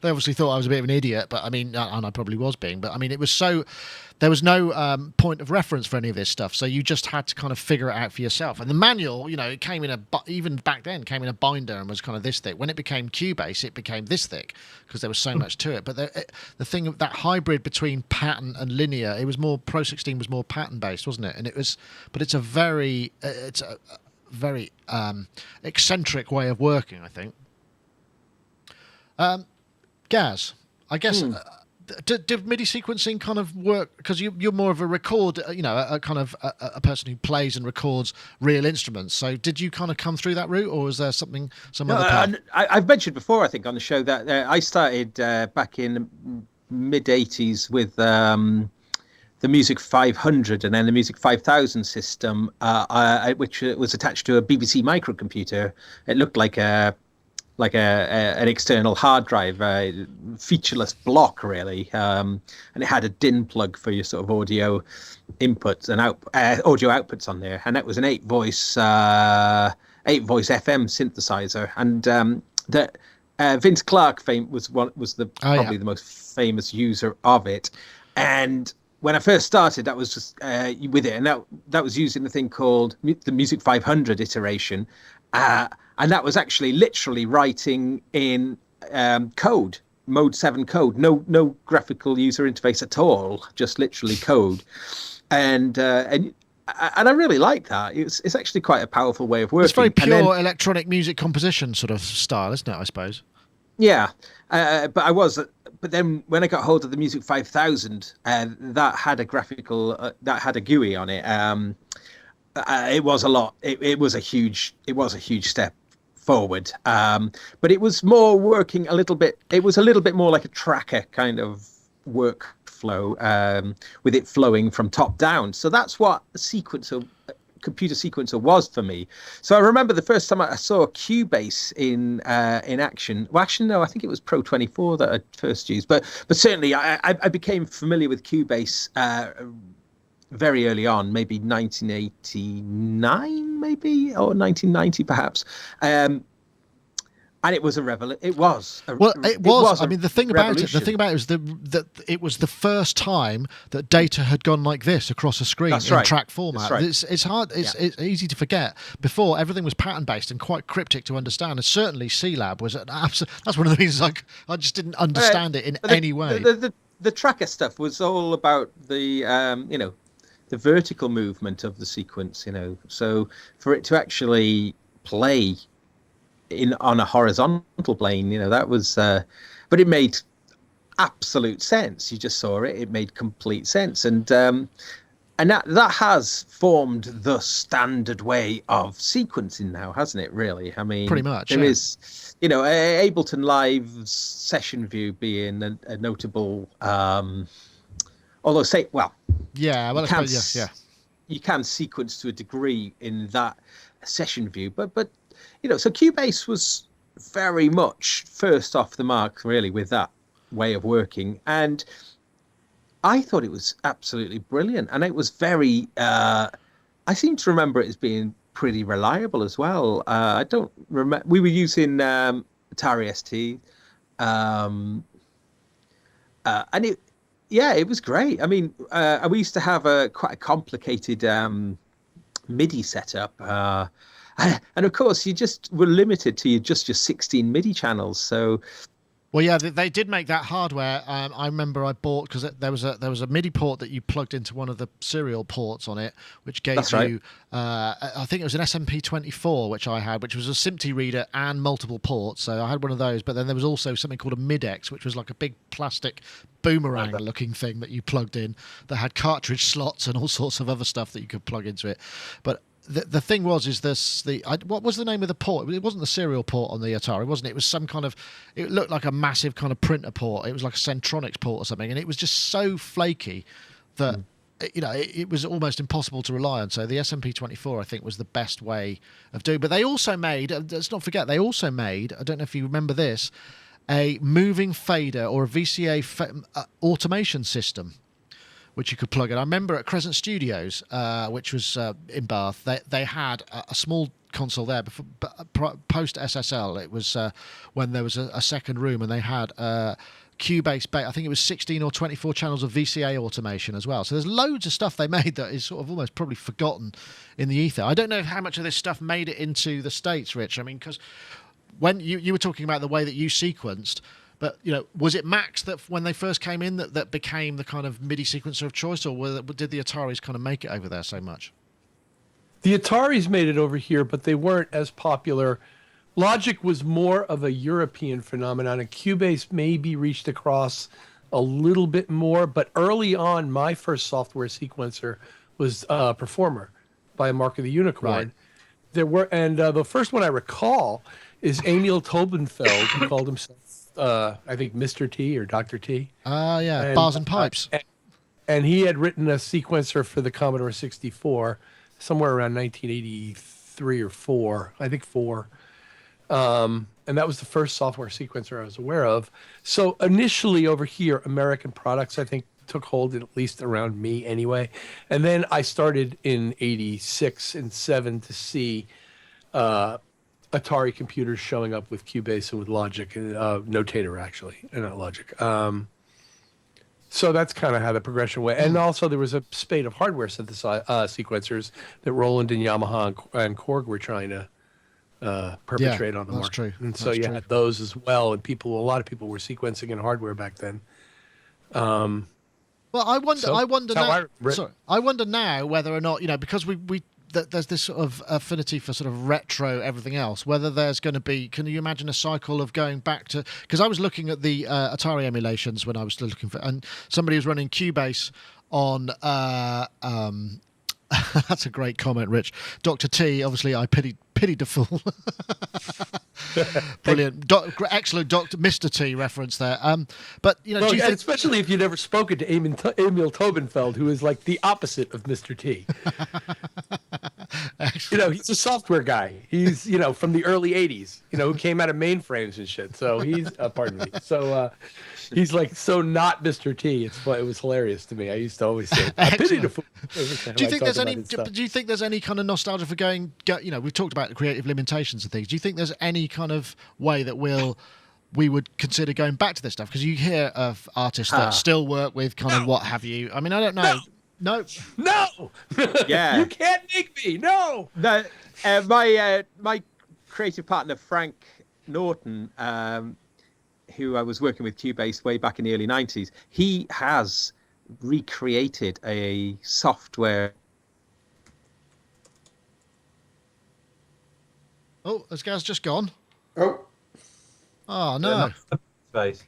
They obviously thought I was a bit of an idiot, but and I probably was being, but it was there was no point of reference for any of this stuff. So you just had to kind of figure it out for yourself. And the manual, it came in even back then, came in a binder and was kind of this thick. When it became Cubase, it became this thick because there was so much to it. But the thing, that hybrid between pattern and linear, it was more, Pro 16 was more pattern based, wasn't it? And it's a very eccentric way of working, I think. Gaz, I guess, did MIDI sequencing kind of work, because you're more of a a kind of a person who plays and records real instruments, so did you kind of come through that route, or was there some other path? I've mentioned before, I think, on the show that I started back in the mid-'80s with the Music 500 and then the Music 5000 system, which was attached to a BBC microcomputer. It looked like an external hard drive, a featureless block, really, and it had a DIN plug for your sort of audio inputs and audio outputs on there, and that was an 8-voice FM synthesizer, and that Vince Clarke was probably the most famous user of it. And when I first started, that was just with it, and that was using the thing called the Music 500 iteration, and that was actually literally writing in code, Mode 7 code, no graphical user interface at all, just literally code, and I really like that. It's actually quite a powerful way of working. It's very pure electronic music composition sort of style, isn't it? I suppose. Yeah, but then when I got hold of the Music 5000, that had a graphical, that had a GUI on it. It was a lot. It was a huge step forward. But it was more working a little bit. It was a little bit more like a tracker kind of workflow, with it flowing from top down. So that's what computer sequencer was for me. So I remember the first time I saw Cubase in action. Well, actually, no, I think it was Pro 24 that I first used. But certainly I became familiar with Cubase very early on, maybe 1989, maybe, or 1990 perhaps. And it was a revolution. It was. I mean, the thing about it was that it was the first time that data had gone like this across a screen track format. That's right. It's hard. It's easy to forget. Before, everything was pattern based and quite cryptic to understand. And certainly, C-Lab was an absolute. That's one of the reasons I just didn't understand it in any way. The tracker stuff was all about the the vertical movement of the sequence. So for it to actually play on a horizontal plane, that was but it made absolute sense. You just saw it made complete sense, and that has formed the standard way of sequencing now, hasn't it, really? I mean, pretty much there is Ableton Live's session view being a notable although you can sequence to a degree in that session view, but so Cubase was very much first off the mark, really, with that way of working. And I thought it was absolutely brilliant. And it was very, I seem to remember it as being pretty reliable as well. I don't remember, we were using Atari ST. And it was great. I mean, we used to have quite a complicated MIDI setup. And of course, you just were limited to your 16 MIDI channels. So, well, yeah, they did make that hardware. I remember I bought because there was a MIDI port that you plugged into one of the serial ports on it, which gave you. I think it was an SMP24, which I had, which was a SMPTE reader and multiple ports. So I had one of those. But then there was also something called a Midex, which was like a big plastic boomerang-looking thing that you plugged in that had cartridge slots and all sorts of other stuff that you could plug into it. But the thing was, what was the name of the port? It wasn't the serial port on the Atari, wasn't it? It was some kind of, it looked like a massive kind of printer port. It was like a Centronics port or something, and it was just so flaky that it was almost impossible to rely on. So the SMP24, I think, was the best way of doing. But they also made, let's not forget, I don't know if you remember this, a moving fader or a VCA automation system, which you could plug in. I remember at Crescent Studios, which was in Bath, they had a small console there before, post SSL. It was when there was a second room, and they had Cubase. I think it was 16 or 24 channels of VCA automation as well. So there's loads of stuff they made that is sort of almost probably forgotten in the ether. I don't know how much of this stuff made it into the States, Rich. I mean, because when you were talking about the way that you sequenced, but was it Macs that when they first came in that became the kind of MIDI sequencer of choice, or did the Ataris kind of make it over there so much? The Ataris made it over here, but they weren't as popular. Logic was more of a European phenomenon, and Cubase maybe reached across a little bit more. But early on, my first software sequencer was Performer by Mark of the Unicorn. Right. The first one I recall is Emil Tobenfeld, who called himself, I think, Mr. T or Dr. T. Yeah, Bars and Pipes. And he had written a sequencer for the Commodore 64 somewhere around 1983 or 4, I think 4. And that was the first software sequencer I was aware of. So initially over here, American products, I think, took hold, at least around me anyway. And then I started in 86 and 7 to see Atari computers showing up with Cubase and with Logic, and Notator, actually, and not Logic. So that's kind of how the progression went. And also there was a spate of hardware sequencers that Roland and Yamaha and Korg were trying to perpetrate on the market. True. And so you had those as well, and a lot of people were sequencing in hardware back then. Well, I wonder now whether or not, because there's this sort of affinity for sort of retro everything else, whether there's going to be, can you imagine a cycle of going back to, because I was looking at the Atari emulations when I was looking for, and somebody was running Cubase on that's a great comment, Rich. Dr. T, obviously I pitied the fool. Brilliant. Excellent Mr. T reference there. But, especially if you'd ever spoken to Emil Tobenfeld, who is like the opposite of Mr. T. He's a software guy. He's, from the early 80s, who came out of mainframes and shit. So he's, pardon me. So he's like so not Mr. T. It was hilarious to me. I used to always say, I pity the fool. Do you think there's any kind of nostalgia for going, we've talked about the creative limitations and things. Do you think there's any kind of way that we would consider going back to this stuff? Because you hear of artists that still work with kind of what have you. I mean, I don't know. No. Yeah. You can't make me. No. My creative partner, Frank Norton, who I was working with Cubase way back in the early 90s, he has recreated a software. Oh, has Gaz just gone? Oh, no. Space.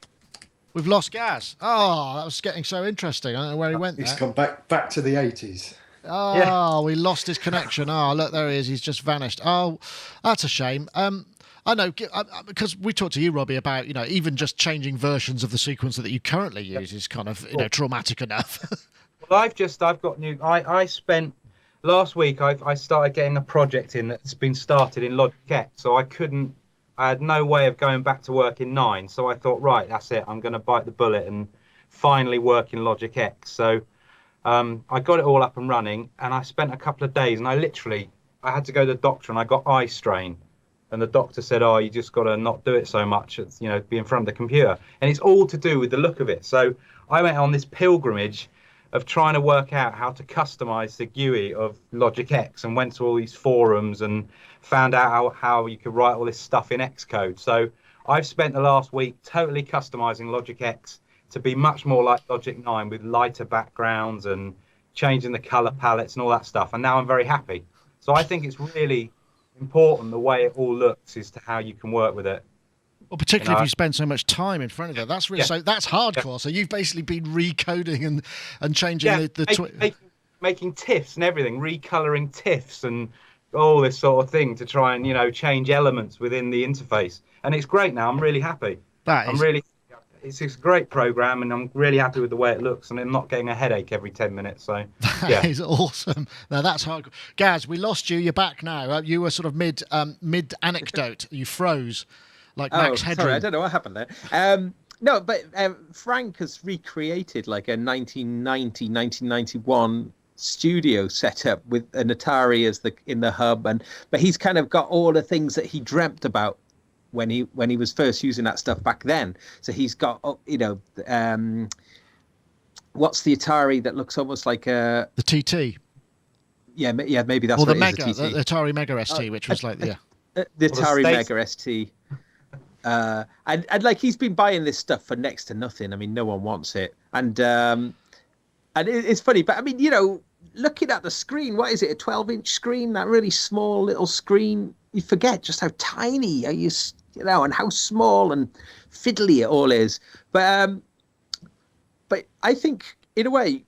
We've lost Gaz. Oh, that was getting so interesting. I don't know where he went there. He's gone back to the 80s. Oh, yeah. We lost his connection. Oh, look, there he is. He's just vanished. Oh, that's a shame. I know, because we talked to you, Robbie, about, even just changing versions of the sequencer that you currently use is kind of, traumatic enough. Well, I've got new. I spent last week. I started getting a project in that's been started in Logic X, so I had no way of going back to work in 9. So I thought, right, that's it. I'm going to bite the bullet and finally work in Logic X. So I got it all up and running, and I spent a couple of days, and I had to go to the doctor, and I got eye strain. And the doctor said, oh, you just got to not do it so much, be in front of the computer. And it's all to do with the look of it. So I went on this pilgrimage of trying to work out how to customize the GUI of Logic X, and went to all these forums and found out how you could write all this stuff in Xcode. So I've spent the last week totally customizing Logic X to be much more like Logic 9 with lighter backgrounds and changing the color palettes and all that stuff. And now I'm very happy. So I think it's really important the way it all looks is to how you can work with it. Well, particularly if you spend so much time in front of it. That's really so that's hardcore. Yeah. So you've basically been recoding and changing making TIFFs and everything, recoloring TIFFs and all this sort of thing to try and change elements within the interface. And it's great now. I'm really happy. It's a great program, and I'm really happy with the way it looks, and I'm not getting a headache every 10 minutes. So that is awesome. Now that's hardcore. Gaz, we lost you. You're back now. You were sort of mid anecdote. You froze like Max Headroom. Sorry, I don't know what happened there. No, but Frank has recreated like a 1990, 1991 studio setup with an Atari as in the hub, but he's kind of got all the things that he dreamt about when he was first using that stuff back then. So he's got what's the Atari that looks almost like the TT. Yeah, maybe that's or the Mega, the Atari Mega ST, which was like the Atari Mega ST. And like he's been buying this stuff for next to nothing. I mean, no one wants it, and it's funny, but I mean, looking at the screen, what is it? A 12-inch screen? That really small little screen. You forget just how tiny and how small and fiddly it all is. But I think in a way,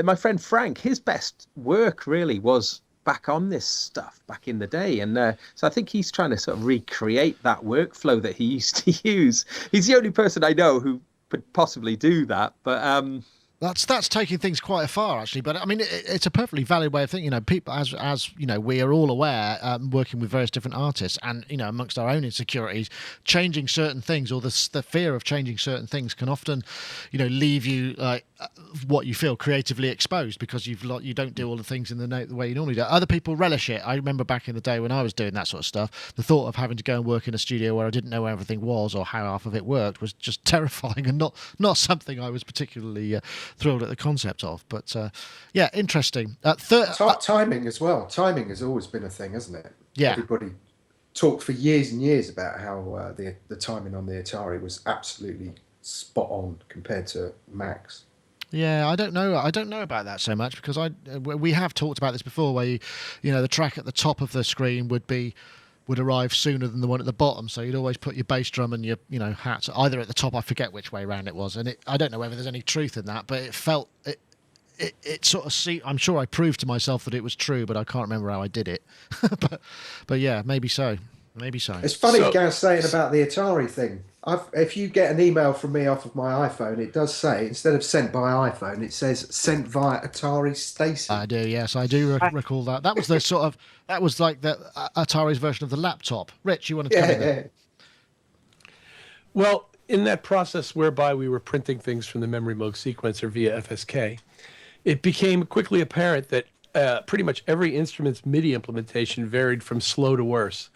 my friend Frank, his best work really was back on this stuff back in the day, and so I think he's trying to sort of recreate that workflow that he used to use. He's the only person I know who could possibly do that, but that's taking things quite far, actually. But I mean, it's a perfectly valid way of thinking. People, as we are all aware, working with various different artists, and amongst our own insecurities, changing certain things or the fear of changing certain things can often, leave you like what you feel creatively exposed, because you don't do all the things in the way you normally do. Other people relish it. I remember back in the day when I was doing that sort of stuff, the thought of having to go and work in a studio where I didn't know where everything was or how half of it worked was just terrifying, and not something I was particularly thrilled at the concept of. But interesting. Timing as well. Timing has always been a thing, hasn't it? Yeah. Everybody talked for years and years about how the timing on the Atari was absolutely spot on compared to Macs. Yeah, I don't know about that so much, because we have talked about this before, where the track at the top of the screen would arrive sooner than the one at the bottom, so you'd always put your bass drum and your hats either at the top. I forget which way around it was, and I don't know whether there's any truth in that, but it felt it sort of I'm sure I proved to myself that it was true, but I can't remember how I did it. but yeah, maybe so. It's funny, Gaz, saying about the Atari thing. if you get an email from me off of my iPhone, it does say, instead of sent by iPhone, it says sent via Atari Stacey. I do, yes, I do recall that. That was the sort of, that was like the Atari's version of the laptop. Rich, you wanted to come in there? Well, in that process whereby we were printing things from the memory mode sequencer via FSK, it became quickly apparent that pretty much every instrument's MIDI implementation varied from slow to worse.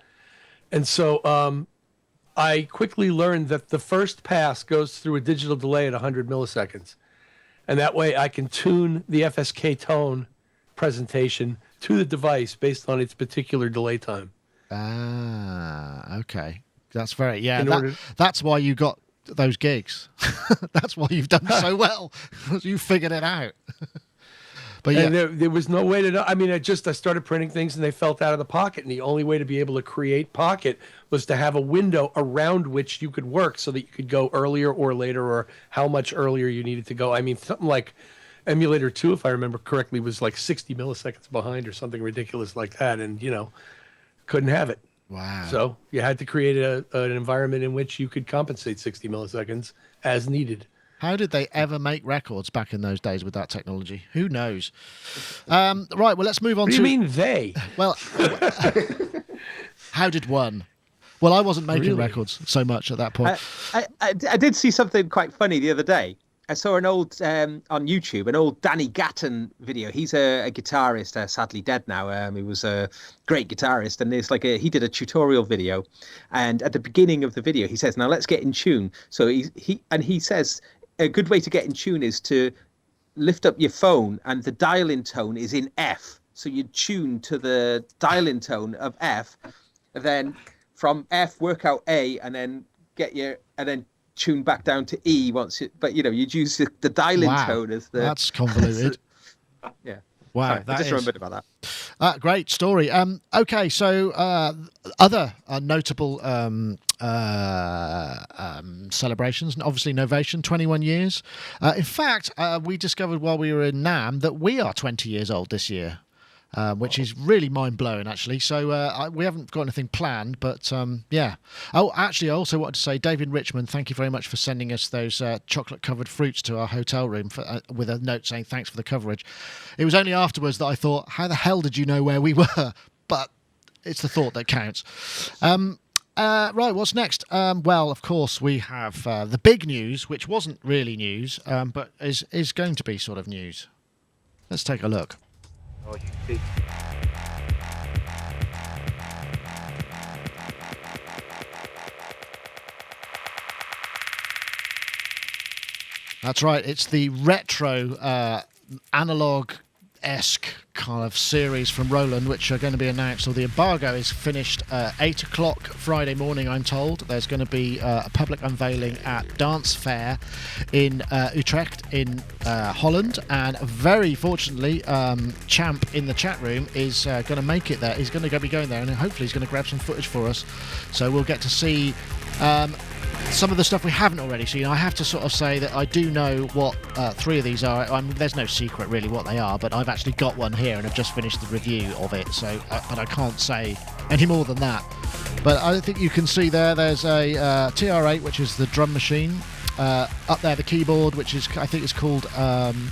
And so I quickly learned that the first pass goes through a digital delay at 100 milliseconds. And that way I can tune the FSK tone presentation to the device based on its particular delay time. Ah, okay. That's very, that's why you got those gigs. That's why you've done so well. You figured it out. But yeah, and there was no way to know. I mean, I started printing things and they felt out of the pocket. And the only way to be able to create pocket was to have a window around which you could work so that you could go earlier or later, or how much earlier you needed to go. I mean, something like Emulator 2, if I remember correctly, was like 60 milliseconds behind or something ridiculous like that. And, couldn't have it. Wow. So you had to create an environment in which you could compensate 60 milliseconds as needed. How did they ever make records back in those days with that technology? Who knows? Right, well, let's move on What do to... you mean they? Well, how did one? Well, I wasn't making records so much at that point. I did see something quite funny the other day. I saw an old, on YouTube, an old Danny Gatton video. He's a guitarist, sadly dead now. He was a great guitarist, and there's he did a tutorial video, and at the beginning of the video, he says, "Now let's get in tune." So he says a good way to get in tune is to lift up your phone, and the dial-in tone is in F. So you tune to the dial-in tone of F, and then from F work out A, and then tune back down to E once you'd use the dial-in tone as the... That's convoluted. Yeah. Wow. Sorry, I just remembered about that. Great story. Okay, so other notable celebrations, and obviously Novation, 21 years. In fact, we discovered while we were in NAMM that we are 20 years old this year. Which is really mind-blowing, actually. So we haven't got anything planned, but yeah. Oh, actually, I also wanted to say, David Richmond, thank you very much for sending us those chocolate-covered fruits to our hotel room with a note saying thanks for the coverage. It was only afterwards that I thought, how the hell did you know where we were? But it's the thought that counts. Right, what's next? Well, of course, we have the big news, which wasn't really news, but is going to be sort of news. Let's take a look. Oh, you see. That's right. It's the retro analog-esque kind of series from Roland, which are going to be announced, or the embargo is finished 8 o'clock Friday morning, I'm told. There's going to be a public unveiling at Dance Fair in Utrecht in Holland, and very fortunately Champ in the chat room is going to make it there. He's going to be going there, and hopefully he's going to grab some footage for us, so we'll get to see some of the stuff we haven't already seen. I have to sort of say that I do know what 3 of these are. I mean, there's no secret really what they are, but I've actually got one here and I've just finished the review of it, so but I can't say any more than that. But I think you can see there's a TR8, which is the drum machine. Up there, the keyboard, which is, I think it's called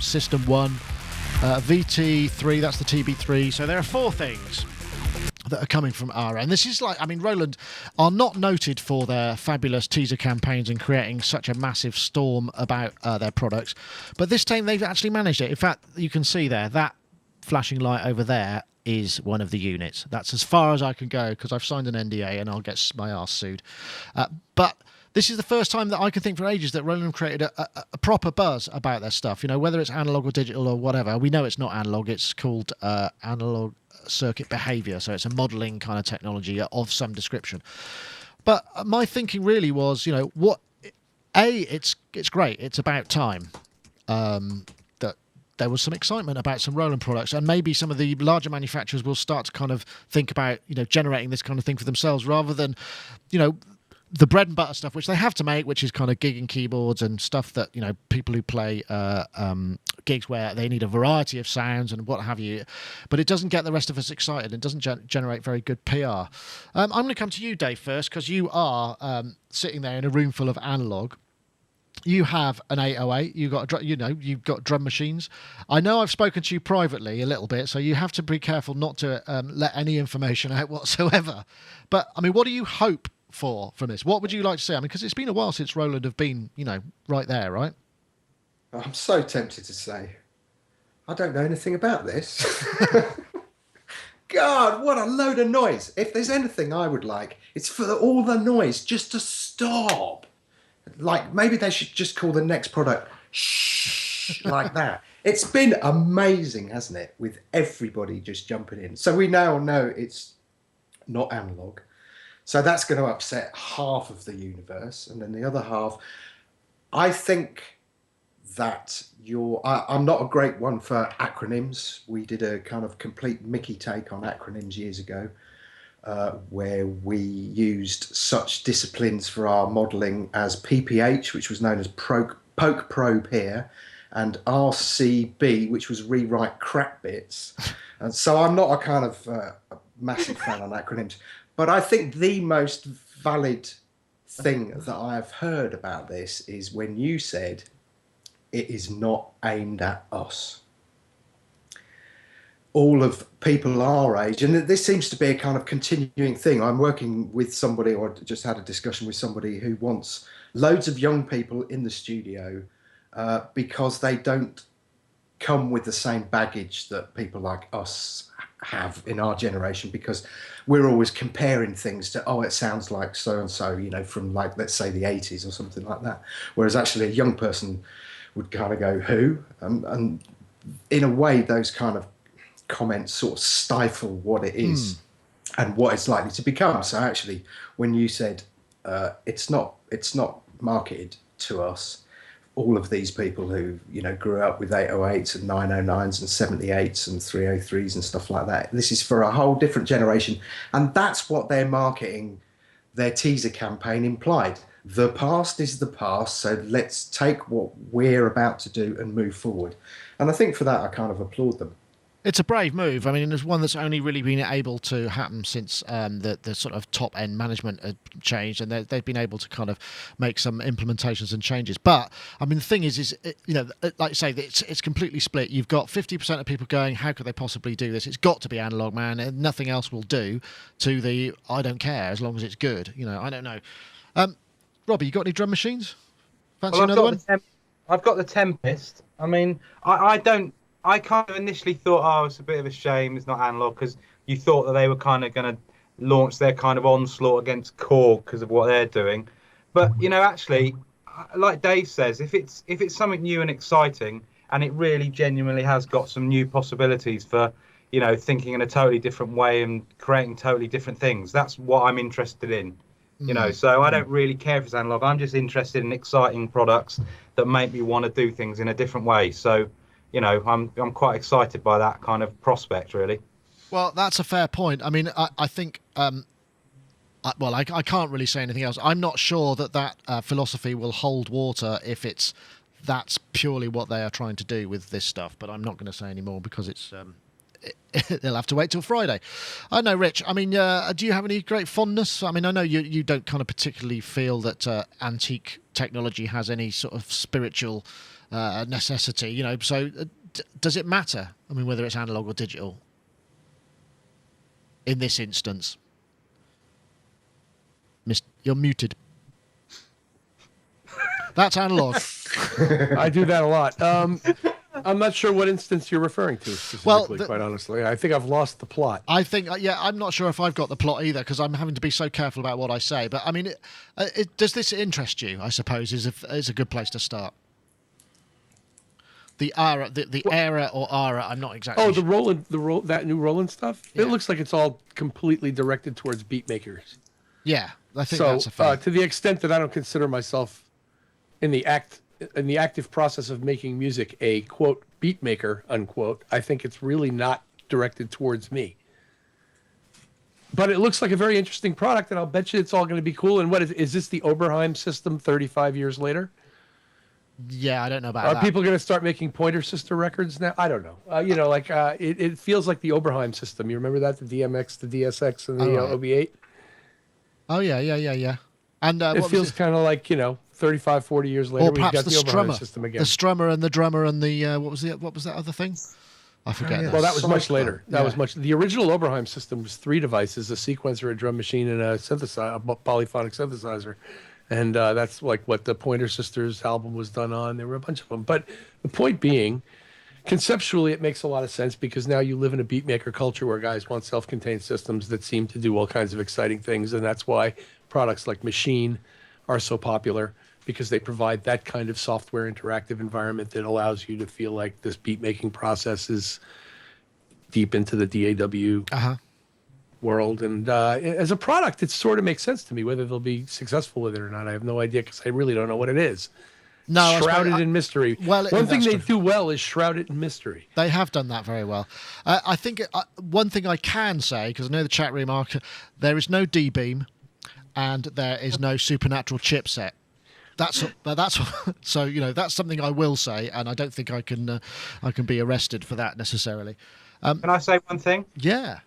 System 1. VT3, that's the TB3. So there are 4 things that are coming from AIRA. And this is Roland are not noted for their fabulous teaser campaigns and creating such a massive storm about their products. But this time they've actually managed it. In fact, you can see there, that flashing light over there is one of the units. That's as far as I can go because I've signed an NDA and I'll get my arse sued. But this is the first time that I can think for ages that Roland created a proper buzz about their stuff. Whether it's analog or digital or whatever. We know it's not analog. It's called analog circuit behavior, so it's a modeling kind of technology of some description. But my thinking really was, it's great. It's about time that there was some excitement about some Roland products, and maybe some of the larger manufacturers will start to kind of think about, generating this kind of thing for themselves rather than, the bread and butter stuff, which they have to make, which is kind of gigging keyboards and stuff that, people who play gigs where they need a variety of sounds and what have you, but it doesn't get the rest of us excited. It doesn't generate very good PR. I'm going to come to you, Dave, first, because you are sitting there in a room full of analog. You have an 808. You've got drum machines. I know I've spoken to you privately a little bit, so you have to be careful not to let any information out whatsoever. But I mean, what do you hope for from this? What would you like to see? I mean, because it's been a while since Roland have been, right there, right? I'm so tempted to say, I don't know anything about this. God, what a load of noise. If there's anything I would like, it's for all the noise just to stop. Like, maybe they should just call the next product shh, like that. It's been amazing, hasn't it? With everybody just jumping in. So we now know it's not analog. So that's going to upset half of the universe. And then the other half, I think that I'm not a great one for acronyms. We did a kind of complete Mickey take on acronyms years ago. Where we used such disciplines for our modelling as PPH, which was known as poke, probe here, and RCB, which was rewrite crap bits. And so I'm not a kind of a massive fan on acronyms. But I think the most valid thing that I have heard about this is when you said it is not aimed at us. All of people our age, and this seems to be a kind of continuing thing. I'm working with somebody, or just had a discussion with somebody who wants loads of young people in the studio because they don't come with the same baggage that people like us have in our generation, because we're always comparing things to, it sounds like so-and-so, from like, let's say the 80s or something like that. Whereas actually a young person would kind of go, who? And in a way, those kind of comments sort of stifle what it is and what it's likely to become. So actually, when you said it's not marketed to us, all of these people who grew up with 808s and 909s and 78s and 303s and stuff like that, this is for a whole different generation, and that's what their marketing, their teaser campaign implied. The past is the past, so let's take what we're about to do and move forward. And I think for that, I kind of applaud them. It's a brave move. I mean, there's one that's only really been able to happen since the sort of top end management had changed, and they've been able to kind of make some implementations and changes. But I mean, the thing is like you say, it's completely split. You've got 50% of people going, "How could they possibly do this? It's got to be analog, man, and nothing else will do." To the, "I don't care as long as it's good." I don't know. Robbie, you got any drum machines? Fancy another one? I've got the Tempest. I mean, I kind of initially thought, it's a bit of a shame it's not analog, because you thought that they were kind of going to launch their kind of onslaught against Korg because of what they're doing. But, actually, like Dave says, if it's something new and exciting, and it really genuinely has got some new possibilities for, thinking in a totally different way and creating totally different things, that's what I'm interested in. So I don't really care if it's analog. I'm just interested in exciting products that make me want to do things in a different way. So, I'm quite excited by that kind of prospect, really. Well, that's a fair point. I mean, I think, I can't really say anything else. I'm not sure that philosophy will hold water if that's purely what they are trying to do with this stuff. But I'm not going to say any more because it's they'll have to wait till Friday. I know, Rich. I mean, do you have any great fondness? I mean, I know you don't kind of particularly feel that antique technology has any sort of spiritual necessity, so does it matter? I mean, whether it's analog or digital in this instance? You're muted. That's analog. I do that a lot. I'm not sure what instance you're referring to specifically, quite honestly. I think I've lost the plot. I think, I'm not sure if I've got the plot either, because I'm having to be so careful about what I say. But I mean, does this interest you? I suppose is a good place to start. The AIRA, the AIRA or AIRA, I'm not exactly. Oh, the Roland, that new Roland stuff. Yeah. It looks like it's all completely directed towards beat makers. Yeah, I think that's a fact. To the extent that I don't consider myself in the active process of making music a quote beat maker unquote, I think it's really not directed towards me. But it looks like a very interesting product, and I'll bet you it's all going to be cool. And what is this the Oberheim system 35 years later? Yeah, I don't know about Are that. people going to start making Pointer Sister records now? I don't know. It feels like the Oberheim system. You remember that? The DMX, the DSX, and the OB8? Oh, yeah. And it feels kind of like, 35, 40 years later, or we've perhaps got the the strummer system again. The strummer and the drummer and the what was that other thing? I forget. yeah. Well, that was much later. Yeah. The original Oberheim system was 3 devices: a sequencer, a drum machine, and a polyphonic synthesizer. And that's like what the Pointer Sisters album was done on. There were a bunch of them. But the point being, conceptually, it makes a lot of sense because now you live in a beatmaker culture where guys want self-contained systems that seem to do all kinds of exciting things. And that's why products like Machine are so popular, because they provide that kind of software interactive environment that allows you to feel like this beat-making process is deep into the DAW world. And as a product, it sort of makes sense to me. Whether they'll be successful with it or not, I have no idea, because I really don't know what it is. No, shrouded in mystery. Well, one thing they do well is shroud it in mystery. They have done that very well. I think one thing I can say, because I know the chat room are, there is no D-beam and there is no supernatural chipset. That's so that's something I will say, and I don't think I can be arrested for that necessarily. Can I say one thing? Yeah.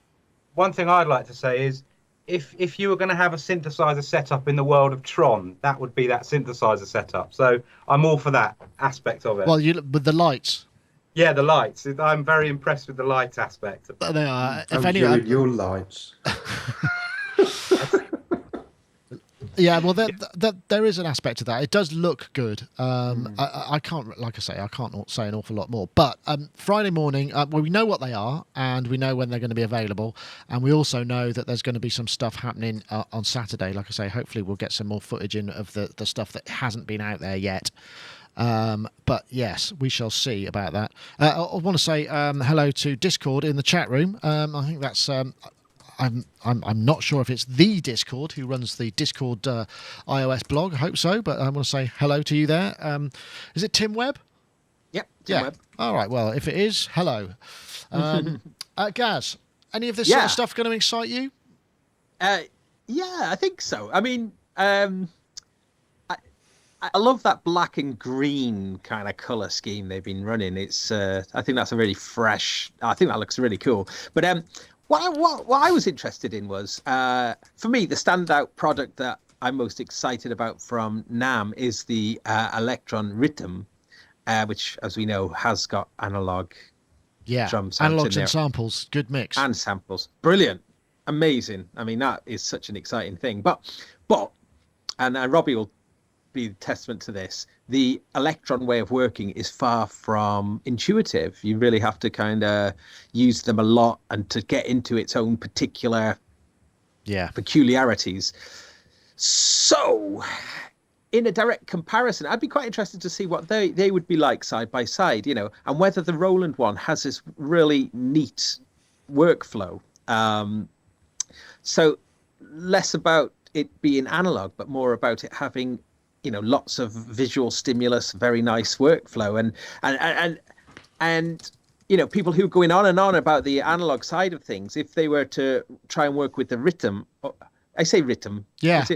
One thing I'd like to say is, if you were going to have a synthesizer setup in the world of Tron, that would be that synthesizer setup. So I'm all for that aspect of it. Well, with the lights. Yeah, the lights. I'm very impressed with the light aspect. They are. If any, your lights. Yeah, well, there is an aspect to that. It does look good. I can't, like I say, I can't say an awful lot more. But Friday morning, we know what they are, and we know when they're going to be available, and we also know that there's going to be some stuff happening on Saturday. Like I say, hopefully we'll get some more footage in of the stuff that hasn't been out there yet. But yes, we shall see about that. I want to say hello to Discord in the chat room. I think that's. I'm not sure if it's the Discord who runs the Discord iOS blog. I hope so, but I want to say hello to you there. Is it Tim Webb? Yep, Tim Webb. All right, well, if it is, hello. Gaz, any of this sort of stuff going to excite you? Yeah, I think so. I mean, I love that black and green kind of color scheme they've been running. It's I think that's a really fresh. I think that looks really cool. But what I was interested in was, for me, the standout product that I'm most excited about from NAMM is the Electron Rhythm, which, as we know, has got analog drum sounds analogs in there. and samples, good mix. And samples. Brilliant. Amazing. I mean, that is such an exciting thing. But and Robbie will be testament to this, the Electron way of working is far from intuitive. You really have to kind of use them a lot and to get into its own particular peculiarities. So in a direct comparison, I'd be quite interested to see what they would be like side by side, and whether the Roland one has this really neat workflow. So less about it being analog, but more about it having lots of visual stimulus, very nice workflow, and people who are going on and on about the analog side of things, if they were to try and work with the rhythm, I say rhythm,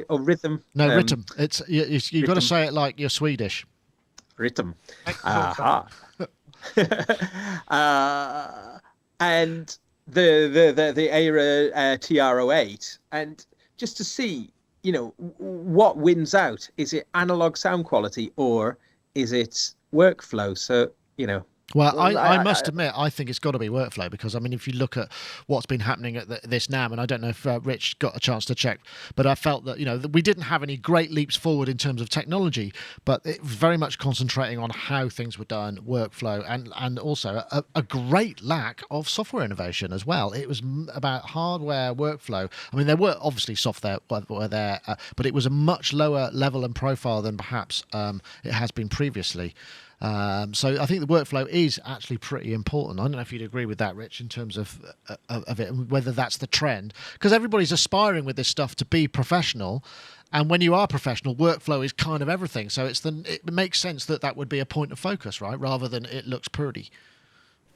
or rhythm? No, rhythm. It's you've got to say it like you're Swedish. Rhythm. And the AIRA TR-08, and just to see. What wins out? Is it analog sound quality or is it workflow? So, Well, I must admit, I think it's got to be workflow, because, I mean, if you look at what's been happening at this NAMM, and I don't know if Rich got a chance to check, but I felt that, that we didn't have any great leaps forward in terms of technology, but it was very much concentrating on how things were done, workflow, and also a great lack of software innovation as well. It was about hardware workflow. I mean, there were obviously software were there, but it was a much lower level and profile than perhaps it has been previously. So I think the workflow is actually pretty important. I don't know if you'd agree with that, Rich, in terms of it, whether that's the trend, because everybody's aspiring with this stuff to be professional, and when you are professional, workflow is kind of everything. So it makes sense that would be a point of focus, right, rather than it looks pretty.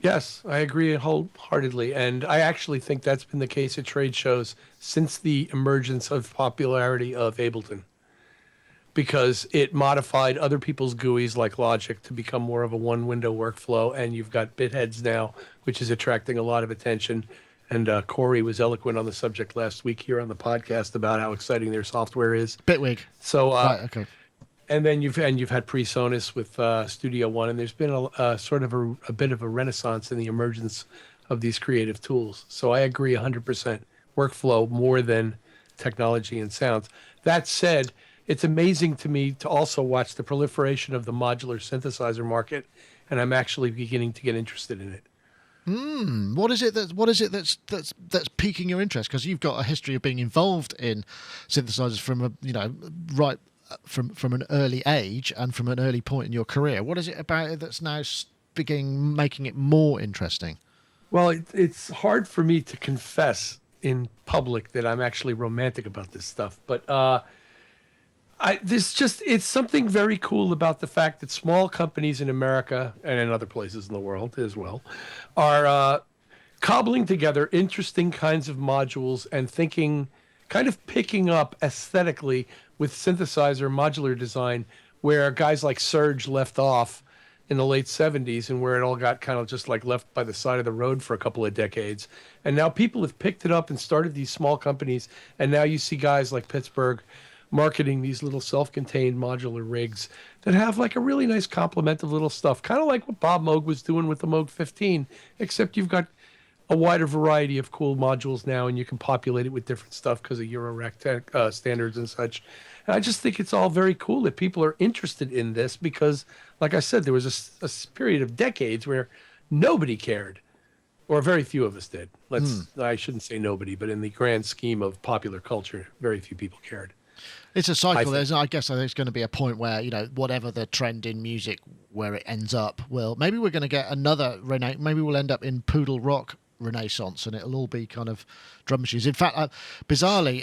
Yes, I agree wholeheartedly, and I actually think that's been the case at trade shows since the emergence of popularity of Ableton. because it modified other people's GUIs like Logic to become more of a one-window workflow, and you've got BitHeads now, which is attracting a lot of attention. And Corey was eloquent on the subject last week here on the podcast about how exciting their software is. Bitwig. So, right, okay. And then you've had PreSonus with Studio One, and there's been a sort of a bit of a renaissance in the emergence of these creative tools. So I agree 100%. Workflow more than technology and sounds. That said, it's amazing to me to also watch the proliferation of the modular synthesizer market, and I'm actually beginning to get interested in it. What is it that's piquing your interest? Because you've got a history of being involved in synthesizers from an early age and from an early point in your career. What is it about it that's now making it more interesting? Well, it's hard for me to confess in public that I'm actually romantic about this stuff, but it's something very cool about the fact that small companies in America and in other places in the world as well are cobbling together interesting kinds of modules and kind of picking up aesthetically with synthesizer modular design, where guys like Serge left off in the late 70s and where it all got kind of just like left by the side of the road for a couple of decades. And now people have picked it up and started these small companies. And now you see guys like Pittsburgh marketing these little self-contained modular rigs that have like a really nice complement of little stuff, kind of like what Bob Moog was doing with the Moog 15, except you've got a wider variety of cool modules now, and you can populate it with different stuff because of Eurorack standards and such. And I just think it's all very cool that people are interested in this because, like I said, there was a period of decades where nobody cared, or very few of us did. I shouldn't say nobody, but in the grand scheme of popular culture, very few people cared. It's a cycle. I guess there's going to be a point where, whatever the trend in music, where it ends up, maybe we're going to get another maybe we'll end up in poodle rock renaissance, and it'll all be kind of drum machines. In fact, bizarrely,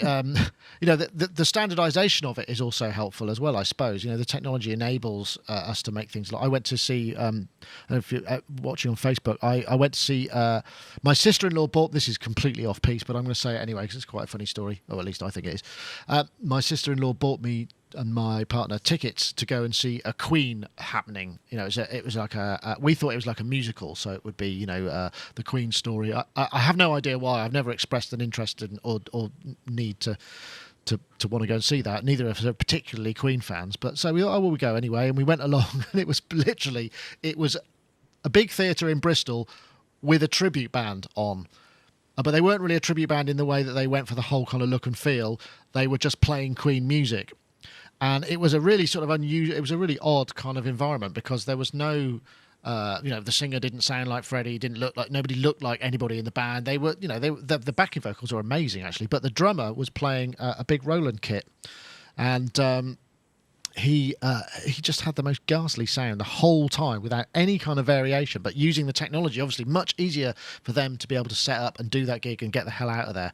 the standardization of it is also helpful as well, I suppose. The technology enables us to make things like, I went to see, I don't know if you're watching on Facebook, I went to see, my sister-in-law bought, this is completely off piece, but I'm going to say it anyway because it's quite a funny story, or at least I think it is. My sister-in-law bought me and my partner tickets to go and see a Queen happening. It was like we thought it was like a musical, so it would be the Queen story. I have no idea why. I've never expressed an interest in or need to want to go and see that. Neither of us are particularly Queen fans, but so we thought, we go anyway, and we went along, and it was a big theatre in Bristol with a tribute band on. But they weren't really a tribute band in the way that they went for the whole kind of look and feel. They were just playing Queen music. And it was a really sort of unusual, it was a really odd kind of environment because there was no, the singer didn't sound like Freddie, nobody looked like anybody in the band. They were, the backing vocals were amazing actually, but the drummer was playing a big Roland kit. And he just had the most ghastly sound the whole time without any kind of variation, but using the technology, obviously much easier for them to be able to set up and do that gig and get the hell out of there.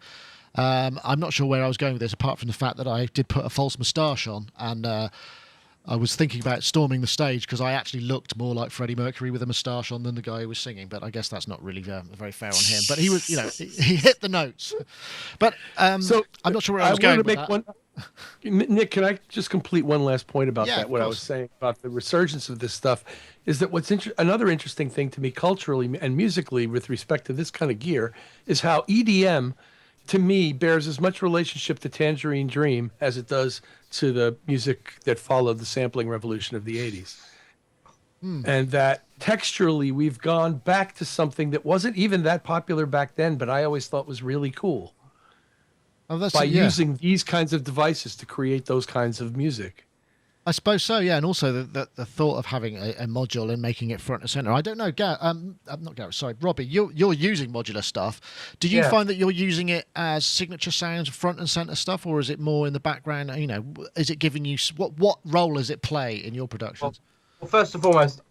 I'm not sure where I was going with this, apart from the fact that I did put a false moustache on, and I was thinking about storming the stage because I actually looked more like Freddie Mercury with a moustache on than the guy who was singing. But I guess that's not really very fair on him. But he was, he hit the notes. But so I'm not sure where I was going with that. Nick, can I just complete one last point about that? What course. I was saying about the resurgence of this stuff is that another interesting thing to me culturally and musically with respect to this kind of gear is how EDM, to me, bears as much relationship to Tangerine Dream as it does to the music that followed the sampling revolution of the 80s. And that texturally, we've gone back to something that wasn't even that popular back then, but I always thought was really cool. By using these kinds of devices to create those kinds of music. I suppose so, yeah, and also the thought of having a module and making it front and center. I don't know, not Gareth. Sorry, Robbie. You're using modular stuff. Do you find that you're using it as signature sounds, front and center stuff, or is it more in the background? Is it giving you what role does it play in your productions? Well, first and foremost,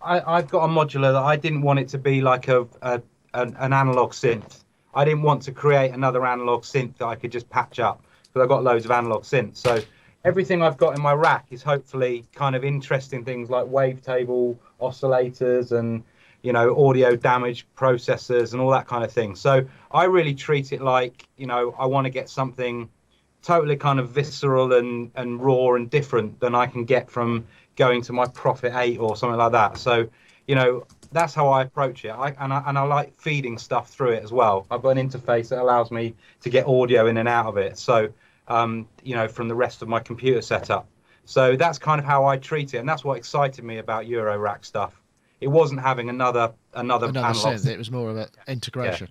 I've got a modular that I didn't want it to be like an analog synth. I didn't want to create another analog synth that I could just patch up because I've got loads of analog synths. So everything I've got in my rack is hopefully kind of interesting things like wavetable oscillators and, audio damage processors and all that kind of thing. So I really treat it like, I want to get something totally kind of visceral and raw and different than I can get from going to my Prophet 8 or something like that. So, that's how I approach it. I like feeding stuff through it as well. I've got an interface that allows me to get audio in and out of it. So, from the rest of my computer setup. So that's kind of how I treat it, and that's what excited me about Eurorack stuff. It wasn't having another analog synth. It was more of an integration.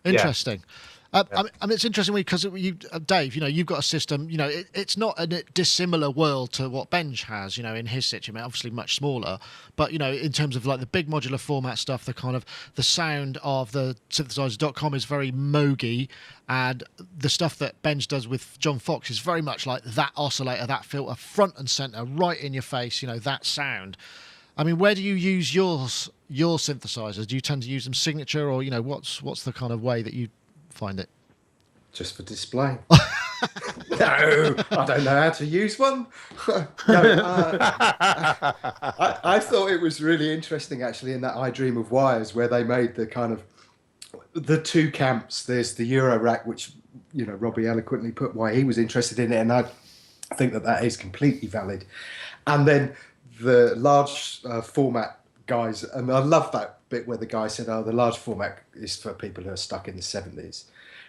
Yeah. Interesting. I mean, it's interesting because you, Dave, you've got a system. It's not a dissimilar world to what Benj has. In his situation, obviously much smaller, but in terms of like the big modular format stuff, the kind of the sound of the synthesizers.com is very Moog-y, and the stuff that Benj does with John Fox is very much like that oscillator, that filter, front and center, right in your face. That sound. I mean, where do you use your synthesizers? Do you tend to use them signature, or what's the kind of way that you find it? Just for display. No, I don't know how to use one. I thought it was really interesting, actually, in that I Dream of Wires, where they made the kind of the two camps. There's the Eurorack, which Robbie eloquently put why he was interested in it, and I think that is completely valid. And then the large format guys, and I love that bit where the guy said, the large format is for people who are stuck in the 70s.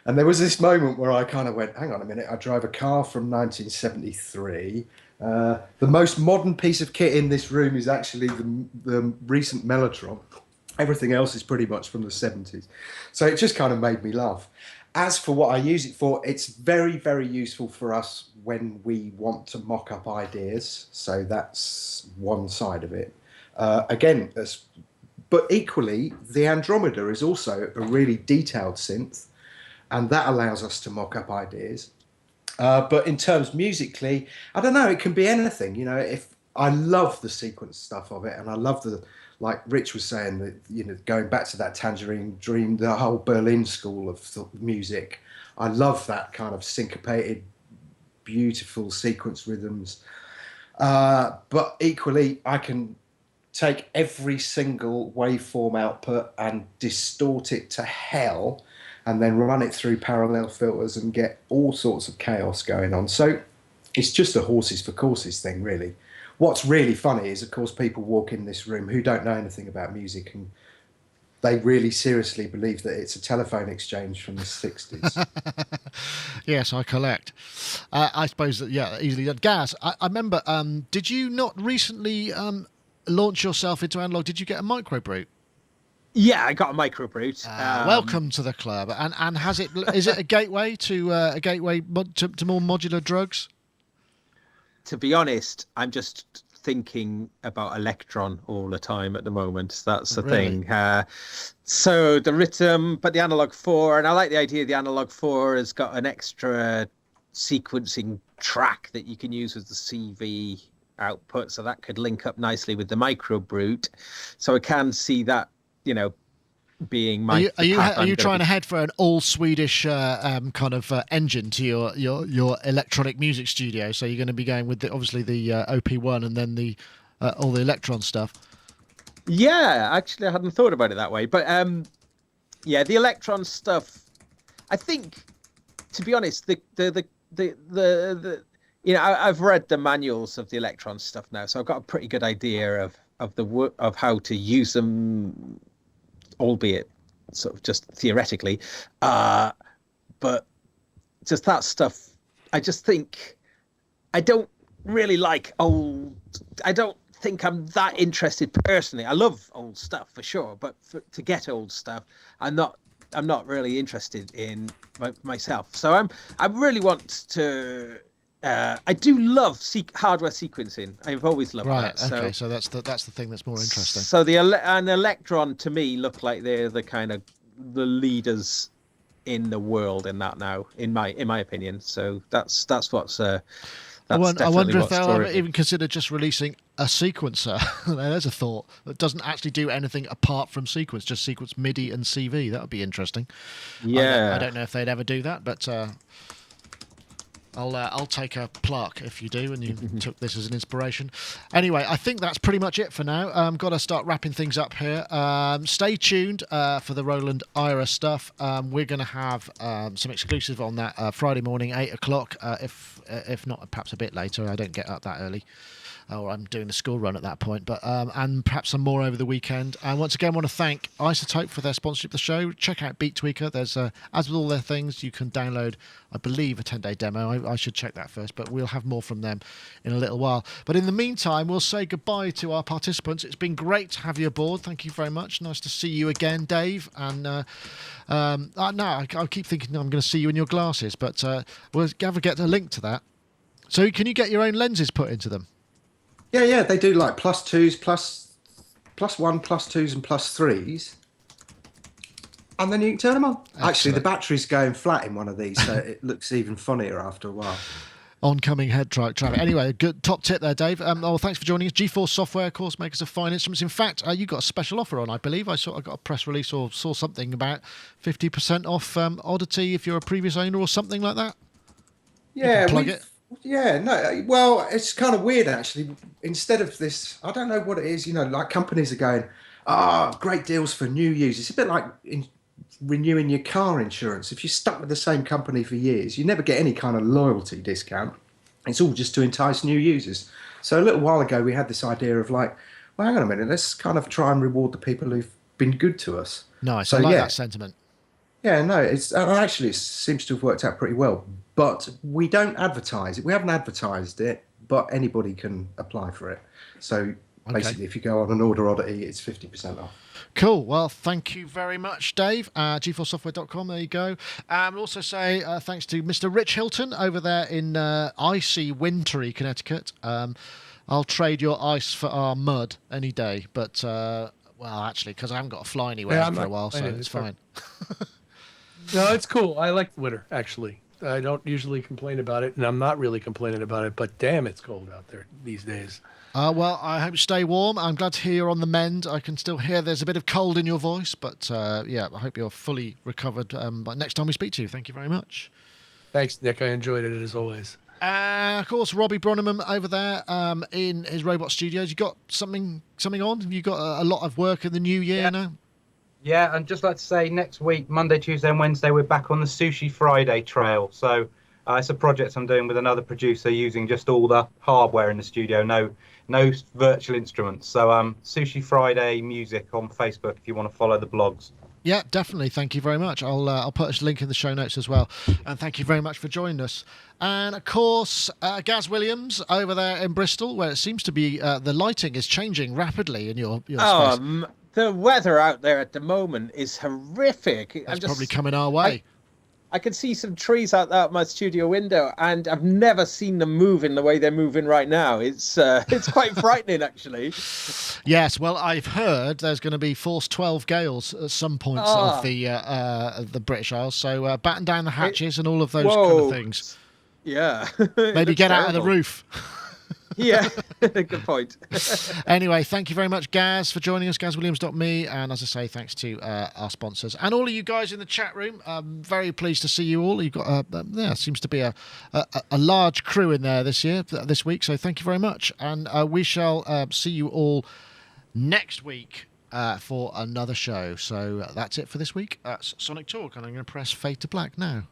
And there was this moment where I kind of went, hang on a minute, I drive a car from 1973. The most modern piece of kit in this room is actually the recent Mellotron. Everything else is pretty much from the 70s. So it just kind of made me laugh. As for what I use it for, it's very, very useful for us when we want to mock up ideas. So that's one side of it. But equally, the Andromeda is also a really detailed synth, and that allows us to mock up ideas. But in terms musically, I don't know, it can be anything. If I love the sequence stuff of it, and I love like Rich was saying, that going back to that Tangerine Dream, the whole Berlin school of music. I love that kind of syncopated, beautiful sequence rhythms. But equally, I can take every single waveform output and distort it to hell, and then run it through parallel filters and get all sorts of chaos going on. So it's just a horses for courses thing, really. What's really funny is, of course, people walk in this room who don't know anything about music, and they really seriously believe that it's a telephone exchange from the 60s. Yes, I collect. I suppose that, easily. Gaz, I remember, did you not recently launch yourself into analog? Did you get a microbrute? Yeah, I got a microbrute. Welcome to the club. And is it a gateway to to more modular drugs? To be honest, I'm just thinking about Electron all the time at the moment. That's the thing. So the rhythm, but the analog 4, and I like the idea the analog 4 has got an extra sequencing track that you can use with the CV output, so that could link up nicely with the microbrute. So I can see that, being my. Are you trying to head for an all Swedish kind of engine to your electronic music studio? So you're going to be going with obviously the OP1 and then the all the Electron stuff. Yeah, actually, I hadn't thought about it that way, but the Electron stuff. I think, to be honest, I've read the manuals of the Electron stuff now, so I've got a pretty good idea of how to use them, albeit sort of just theoretically. But just that stuff, I just think I don't really like old. I don't think I'm that interested personally. I love old stuff for sure, but to get old stuff, I'm not really interested in myself. So I really want to. I do love hardware sequencing. I've always loved that. Right. Okay. So that's the thing that's more interesting. So an Electron to me look like they're the kind of the leaders in the world in that now, in my opinion. So that's what's. I wonder if they'll ever even consider just releasing a sequencer. There's a thought that doesn't actually do anything apart from sequence, just sequence MIDI and CV. That would be interesting. Yeah. I don't know if they'd ever do that, but. I'll take a plaque if you do, and you took this as an inspiration. Anyway, I think that's pretty much it for now. Got to start wrapping things up here. Stay tuned for the Roland AIRA stuff. We're going to have some exclusive on that Friday morning, 8 o'clock. If not, perhaps a bit later. I don't get up that early. Or I'm doing the school run at that point, but and perhaps some more over the weekend. And once again, I want to thank Isotope for their sponsorship of the show. Check out Beat Tweaker. There's as with all their things, you can download, I believe, a 10-day demo. I should check that first, but we'll have more from them in a little while. But in the meantime, we'll say goodbye to our participants. It's been great to have you aboard. Thank you very much. Nice to see you again, Dave. And no, I keep thinking I'm going to see you in your glasses, but we'll never get a link to that. So can you get your own lenses put into them? Yeah, they do like +2s, +1, +2s, and +3s, and then you can turn them on. Excellent. Actually, the battery's going flat in one of these, so it looks even funnier after a while. Oncoming head traffic. Anyway, good top tip there, Dave. Thanks for joining us. GeForce Software, of course, makers of fine instruments. In fact, you got a special offer on, I believe. I got a press release or saw something about 50% off Oddity if you're a previous owner or something like that. Yeah, plug it. Yeah, no, well, it's kind of weird, actually. Instead of this, I don't know what it is, like companies are going, great deals for new users. It's a bit like renewing your car insurance. If you're stuck with the same company for years, you never get any kind of loyalty discount. It's all just to entice new users. So a little while ago, we had this idea of like, well, hang on a minute, let's kind of try and reward the people who've been good to us. Nice, so, I like that sentiment. Yeah, no, it seems to have worked out pretty well. But we don't advertise it. We haven't advertised it, but anybody can apply for it. So basically, if you go on an Order Oddity, it's 50% off. Cool. Well, thank you very much, Dave. GeForceSoftware.com. There you go. We'll also say thanks to Mr. Rich Hilton over there in icy, wintry Connecticut. I'll trade your ice for our mud any day. But, well, actually, because I haven't got to fly anywhere for a while, so it's fine. No, it's cool. I like winter, actually. I don't usually complain about it, and I'm not really complaining about it, but damn, it's cold out there these days. Well, I hope you stay warm. I'm glad to hear you're on the mend. I can still hear there's a bit of cold in your voice, but yeah, I hope you're fully recovered by next time we speak to you. Thank you very much. Thanks, Nick. I enjoyed it as always. Of course, Robbie Bronneman over there in his robot studios. You got something on? Have you got a lot of work in the new year now? Yeah, and just like to say, next week, Monday, Tuesday, and Wednesday, we're back on the Sushi Friday trail. So it's a project I'm doing with another producer using just all the hardware in the studio, no virtual instruments. So Sushi Friday music on Facebook if you want to follow the blogs. Yeah, definitely. Thank you very much. I'll put a link in the show notes as well. And thank you very much for joining us. And of course, Gaz Williams over there in Bristol, where it seems to be the lighting is changing rapidly in your space. The weather out there at the moment is horrific. It's probably coming our way. I can see some trees out there at my studio window, and I've never seen them move in the way they're moving right now. It's quite frightening, actually. Yes, well, I've heard there's going to be force 12 gales at some points of the British Isles, so batten down the hatches and all of those kind of things. Yeah. Maybe get out of the roof. Yeah, good point. Anyway, thank you very much, Gaz, for joining us, gazwilliams.me. And as I say, thanks to our sponsors and all of you guys in the chat room. I'm very pleased to see you all. You've got seems to be a large crew in there this week. So thank you very much. And we shall see you all next week for another show. So that's it for this week. That's Sonic Talk. And I'm going to press Fade to Black now.